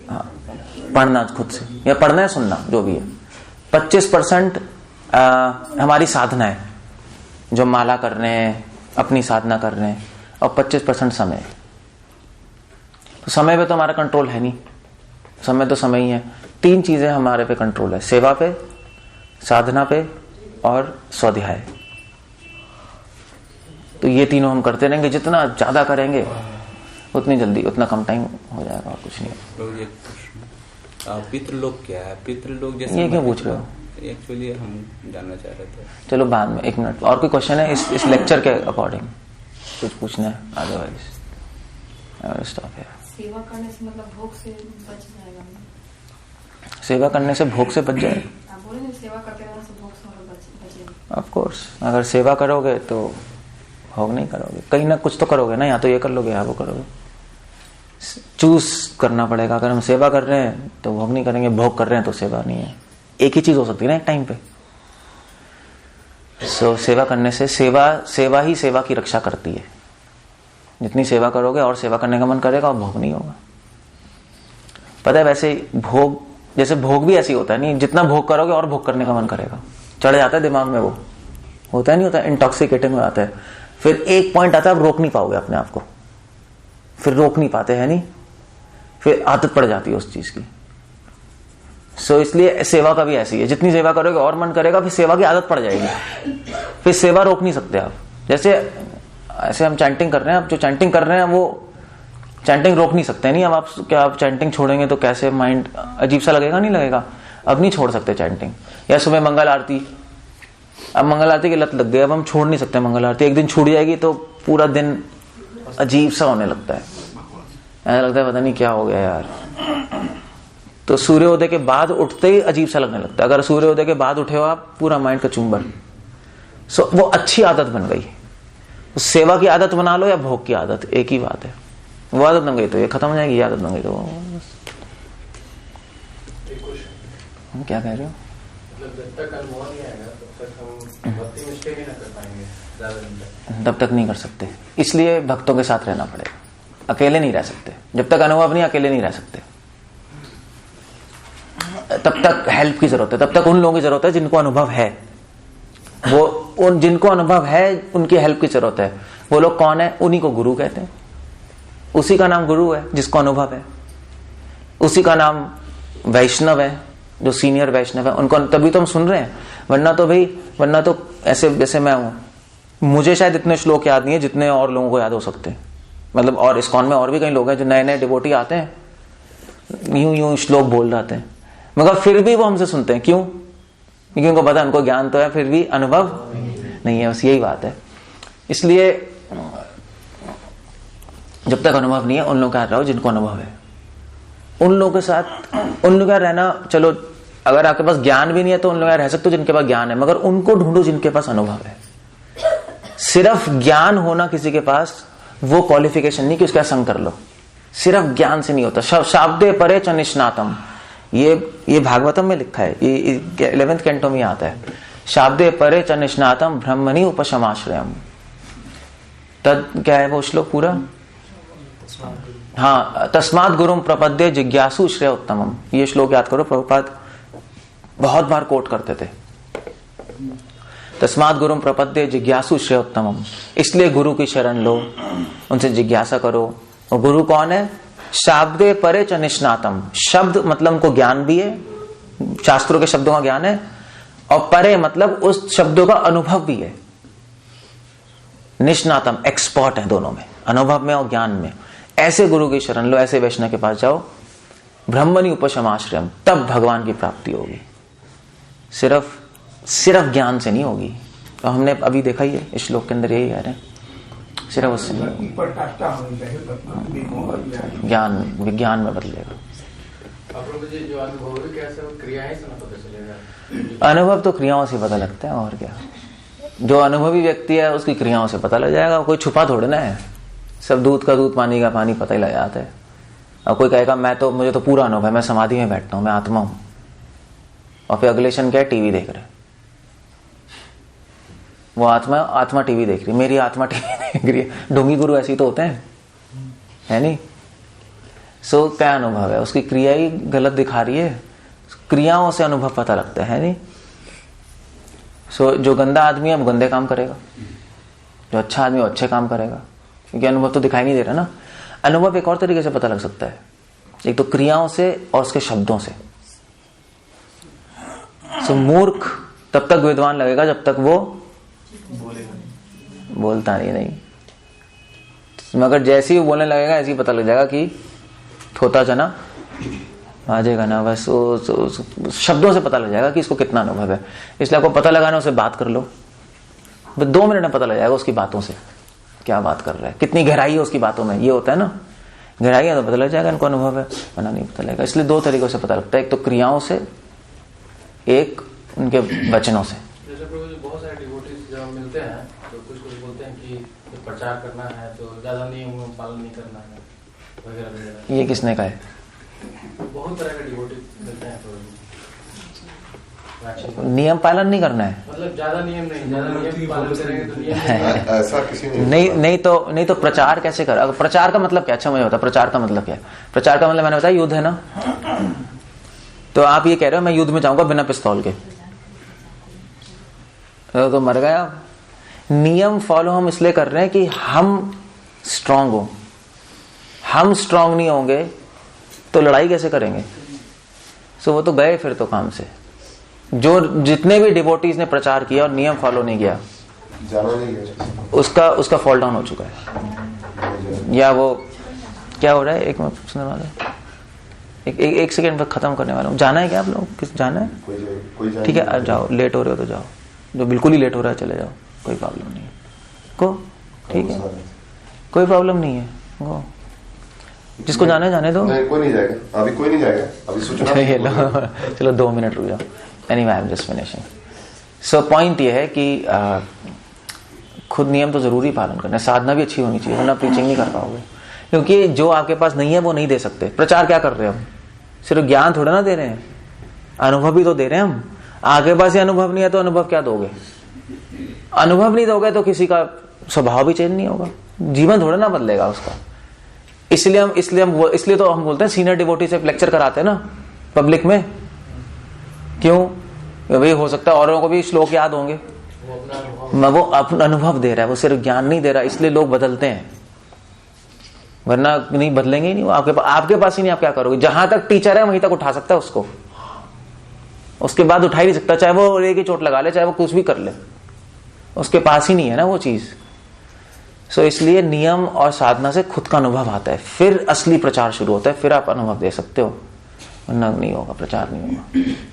हाँ, पढ़ना खुद से, या पढ़ना है सुनना जो भी है। 25% हमारी साधना है, जो माला कर रहे हैं, अपनी साधना कर रहे हैं, और 25% समय। तो समय पे तो हमारा कंट्रोल है नहीं, समय तो समय ही है। 3 चीजें हमारे पे कंट्रोल है, सेवा पे, साधना पे और स्वाध्याय। तो ये तीनों हम करते रहेंगे, जितना ज्यादा करेंगे उतनी जल्दी, उतना कम टाइम हो जाएगा, और कुछ नहीं। पितृलोक क्या है? पितृलोक जैसे ये क्यों पूछ रहे हो? एक्चुअली हम जानना चाह रहे थे। चलो बाद में, 1 मिनट। और कोई क्वेश्चन है इस लेक्चर के अकॉर्डिंग? कुछ पूछना है? अदरवाइज स्टॉप है। सेवा करने से मतलब भोग से बच जाएगा? सेवा करने से भोग से बच जाए? आप बोले ना सेवा करते रहने से भोग से बचेगा। ऑफ कोर्स, अगर सेवा करोगे तो भोग नहीं करोगे, कहीं ना कुछ तो करोगे ना, या तो ये कर लोगे या वो करोगे। चूज करना पड़ेगा। अगर हम सेवा कर रहे हैं तो भोग नहीं करेंगे, भोग कर रहे हैं तो सेवा नहीं है। एक ही चीज हो सकती है ना एक टाइम पे। सो सेवा करने से, सेवा ही सेवा की रक्षा करती है। जितनी सेवा करोगे और सेवा करने का मन करेगा और भोग नहीं होगा। पता है वैसे भोग, जैसे भोग भी ऐसी होता है नहीं, जितना भोग करोगे और भोग करने का मन करेगा, चढ़ जाता है दिमाग में, वो होता है नहीं होता, इंटॉक्सिकेटिंग हो जाता है। फिर एक पॉइंट आता है, आप रोक नहीं पाओगे अपने आप को, फिर रोक नहीं पाते है नहीं, फिर आदत पड़ जाती है उस चीज की। सो इसलिए सेवा का भी ऐसी है, जितनी सेवा करोगे और मन करेगा, फिर सेवा की आदत पड़ जाएगी, फिर सेवा रोक नहीं सकते आप। जैसे ऐसे हम चैंटिंग कर रहे हैं, आप जो चैंटिंग कर रहे हैं वो चैंटिंग रोक नहीं सकते। नहीं, अब आप क्या आप चैंटिंग छोड़ेंगे तो कैसे माइंड अजीब सा लगेगा, नहीं लगेगा? अब नहीं छोड़ सकते चैंटिंग। या सुबह मंगल आरती, अब मंगल आरती की लत लग गई, अब हम छोड़ नहीं सकते मंगल आरती। एक दिन छूट जाएगी तो पूरा दिन अजीब सा होने लगता है, ऐसा लगता है पता नहीं क्या हो गया यार। तो सूर्योदय के बाद उठते ही अजीब सा लगने लगता है। अगर सूर्योदय के बाद उठे हो आप, पूरा माइंड का चुंबर। सो वो अच्छी आदत बन गई। सेवा की आदत बना लो या भोग की आदत, एक ही बात है। वो आदत बन गई तो ये खत्म हो जाएगी, आदत बन गई तो हम क्या कह रहे हो? जब तक अनुभव नहीं आएगा तब तक हम भक्ति में स्टे नहीं कर पाएंगे, तब तक नहीं कर सकते। इसलिए भक्तों के साथ रहना पड़ेगा, अकेले नहीं रह सकते। जब तक अनुभव नहीं, अकेले नहीं रह सकते। तब तक हेल्प की जरूरत है, तब तक उन लोगों की जरूरत है जिनको अनुभव है। वो उन जिनको अनुभव है उनकी हेल्प की जरूरत है। वो लोग कौन है? उन्हीं को गुरु कहते हैं। उसी का नाम गुरु है जिसको अनुभव है। उसी का नाम वैष्णव है, जो सीनियर वैष्णव है। उनको तभी तो हम सुन रहे हैं, वरना तो ऐसे जैसे मैं हूं, मुझे शायद इतने श्लोक याद नहीं है जितने और लोगों को याद हो सकते हैं। मतलब और इस्कॉन में और भी कई लोग हैं जो नए नए डिवोटी आते हैं, यूं श्लोक बोल जाते हैं, मगर फिर भी वो हमसे सुनते हैं। क्यों? क्योंकि उनको पता है, उनको ज्ञान तो है, फिर भी अनुभव नहीं है। बस यही बात है। इसलिए जब तक अनुभव नहीं है, उन लोगों के साथ रहो जिनको अनुभव है। उन लोगों के साथ उन लोगों का रहना, चलो अगर आपके पास ज्ञान भी नहीं है तो उन लोगों का रह सकते हो जिनके पास ज्ञान है, मगर उनको ढूंढो जिनके पास अनुभव है। सिर्फ ज्ञान होना किसी के पास वो क्वालिफिकेशन नहीं कि उसका संग कर लो। सिर्फ ज्ञान से नहीं होता। शाब्दे परे च निष्णातम, ये भागवतम में लिखा है, ये 11वें कैंटो में आता है। शाब्दे परे च निष्णातम ब्रह्मणि उपशमाश्रयम। तद क्या है वो श्लोक पूरा? हाँ, तस्मात् गुरुम प्रपद्ये जिज्ञासु श्रेय उत्तमम। ये श्लोक याद करो, प्रभुपाद बहुत बार कोट करते थे। तस्मात् गुरुम प्रपद्ये जिज्ञासु श्रेय उत्तमम। इसलिए गुरु की शरण लो, उनसे जिज्ञासा करो। और गुरु कौन है? शाब्दे परे च निष्णातम। शब्द मतलब उनको ज्ञान भी है, शास्त्रों के शब्दों का ज्ञान है, और परे मतलब उस शब्दों का अनुभव भी है। निष्णातम, एक्सपर्ट है दोनों में, अनुभव में और ज्ञान में। ऐसे गुरु की शरण लो, ऐसे वैष्णव के पास जाओ। ब्रह्मणि उपशमाश्रयम, तब भगवान की प्राप्ति होगी। सिर्फ ज्ञान से नहीं होगी। तो हमने अभी देखा ही है, इस श्लोक के अंदर यही कह रहे हैं, सिर्फ उससे नहीं होगी। ज्ञान विज्ञान में बदलेगा। जो अनुभव है कैसे वो क्रियाएं से पता चलेगा? अनुभव तो क्रियाओं से पता लगता है, और क्या। जो अनुभवी व्यक्ति है उसकी क्रियाओं से पता लग जाएगा। कोई छुपा थोड़े ना है, सब दूध का दूध पानी का पानी पता ही लग जाता है। और कोई कहेगा मुझे तो पूरा अनुभव है, मैं समाधि में बैठता हूं, मैं आत्मा हूं, और फिर अगले क्षण क्या है? टीवी देख रहे। वो आत्मा टीवी देख रही, मेरी आत्मा टीवी देख रही है। ढोंगी गुरु ऐसे ही तो होते हैं, है नहीं? सो क्या अनुभव है? उसकी क्रिया ही गलत दिखा रही है। क्रियाओं से अनुभव पता लगता है नहीं? सो जो गंदा आदमी है वो गंदे काम करेगा, जो अच्छा आदमी वो अच्छे काम करेगा, क्योंकि अनुभव तो दिखाई नहीं दे रहा ना। अनुभव एक और तरीके से पता लग सकता है, एक तो क्रियाओं से और उसके शब्दों से। सो मूर्ख तब तक विद्वान लगेगा जब तक वो बोलता नहीं। मगर जैसे ही वो बोलने लगेगा ऐसे ही पता लग जाएगा कि थोता जना बाजेगा ना। बस शब्दों से पता लग जाएगा कि इसको कितना अनुभव है। इसलिए आपको पता लगाना, उससे बात कर लो, 2 मिनट में पता लग जाएगा उसकी बातों से क्या बात कर रहा है, कितनी गहराई है उसकी बातों में। ये होता है ना, गहराई है तो पता लग जाएगा इनको अनुभव है, वरना नहीं पता लगेगा। इसलिए 2 तरीकों से पता लगता है, एक तो क्रियाओं से, एक उनके वचनों से। जैसे प्रभु जी बहुत सारे डिवोटीज जब मिलते हैं तो कुछ बोलते हैं कि प्रचार करना है तो ज्यादा नियम पालन नहीं करना है वगैरह वगैरह। ये किसने कहा है? बहुत तरह के डिवोटीज मिलते हैं प्रभु जी। नियम पालन नहीं करना है, मतलब ज्यादा नियम पालन करेंगे तो नियम ऐसा किसी नहीं तो प्रचार कैसे कर? अगर प्रचार का मतलब क्या? अच्छा मुझे बता, प्रचार का मतलब क्या है? प्रचार का मतलब मैंने बताया युद्ध है ना। तो आप ये कह रहे हो मैं युद्ध में जाऊंगा बिना पिस्तौल के, तो मर गया। नियम फॉलो हम इसलिए कर रहे हैं कि हम स्ट्रांग हो। हम स्ट्रांग नहीं होंगे तो लड़ाई कैसे करेंगे? सो वो तो गए फिर तो काम से। जो जितने भी डिवोटीज ने प्रचार किया और नियम फॉलो नहीं किया, उसका फॉल डाउन हो चुका है। या वो क्या हो रहा है? एक मिनट सुनने वाले, एक सेकेंड पर खत्म करने वाला हूँ। जाना है क्या आप लोग? किस जाना है? ठीक है, जाओ। लेट हो रहे हो तो जाओ, जो बिल्कुल ही लेट हो रहा है चले जाओ, कोई प्रॉब्लम नहीं है। को ठीक है, कोई प्रॉब्लम नहीं है। गो, जिसको जाना है जाने दो। नहीं, कोई नहीं जाएगा अभी, कोई नहीं जाएगा अभी, सूचना। चलो 2 मिनट रुक जाओ। Anyway I am just finishing. So point ये है कि खुद नियम तो जरूरी पालन करना है, साधना भी अच्छी होनी चाहिए, वरना प्रीचिंग नहीं कर पाओगे। क्योंकि जो आपके पास नहीं है वो नहीं दे सकते। प्रचार क्या कर रहे हैं हम? सिर्फ ज्ञान थोड़ा ना दे रहे हैं, अनुभव भी तो दे रहे हैं हम। आपके पास ये अनुभव नहीं है तो अनुभव क्या दोगे? अनुभव नहीं दोगे तो किसी का स्वभाव भी चेंज नहीं होगा, जीवन थोड़ा ना बदलेगा उसका। इसलिए तो हम बोलते हैं सीनियर डिवोटी से लेक्चर कराते हैं ना पब्लिक में। क्यों? भाई हो सकता है औरों को भी श्लोक याद होंगे, वो अपना अनुभव दे रहा है, वो सिर्फ ज्ञान नहीं दे रहा, इसलिए लोग बदलते हैं, वरना नहीं बदलेंगे ही नहीं। वो आपके पास ही नहीं, आप क्या करोगे? जहां तक टीचर है वहीं तक उठा सकता है उसको, उसके बाद उठा ही नहीं सकता, चाहे वो एक ही चोट लगा ले, चाहे वो कुछ भी कर ले, उसके पास ही नहीं है ना वो चीज। सो इसलिए नियम और साधना से खुद का अनुभव आता है, फिर असली प्रचार शुरू होता है, फिर आप अनुभव दे सकते हो, वरना नहीं होगा, प्रचार नहीं होगा।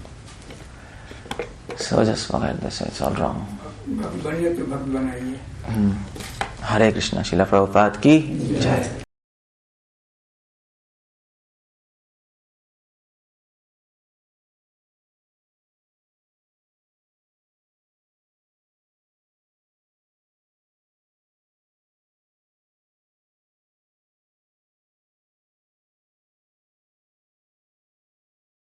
So just forget this, it's all wrong. बनिए तो भक्त बनाइए। हरे कृष्णा। श्रील प्रभुपाद की जय।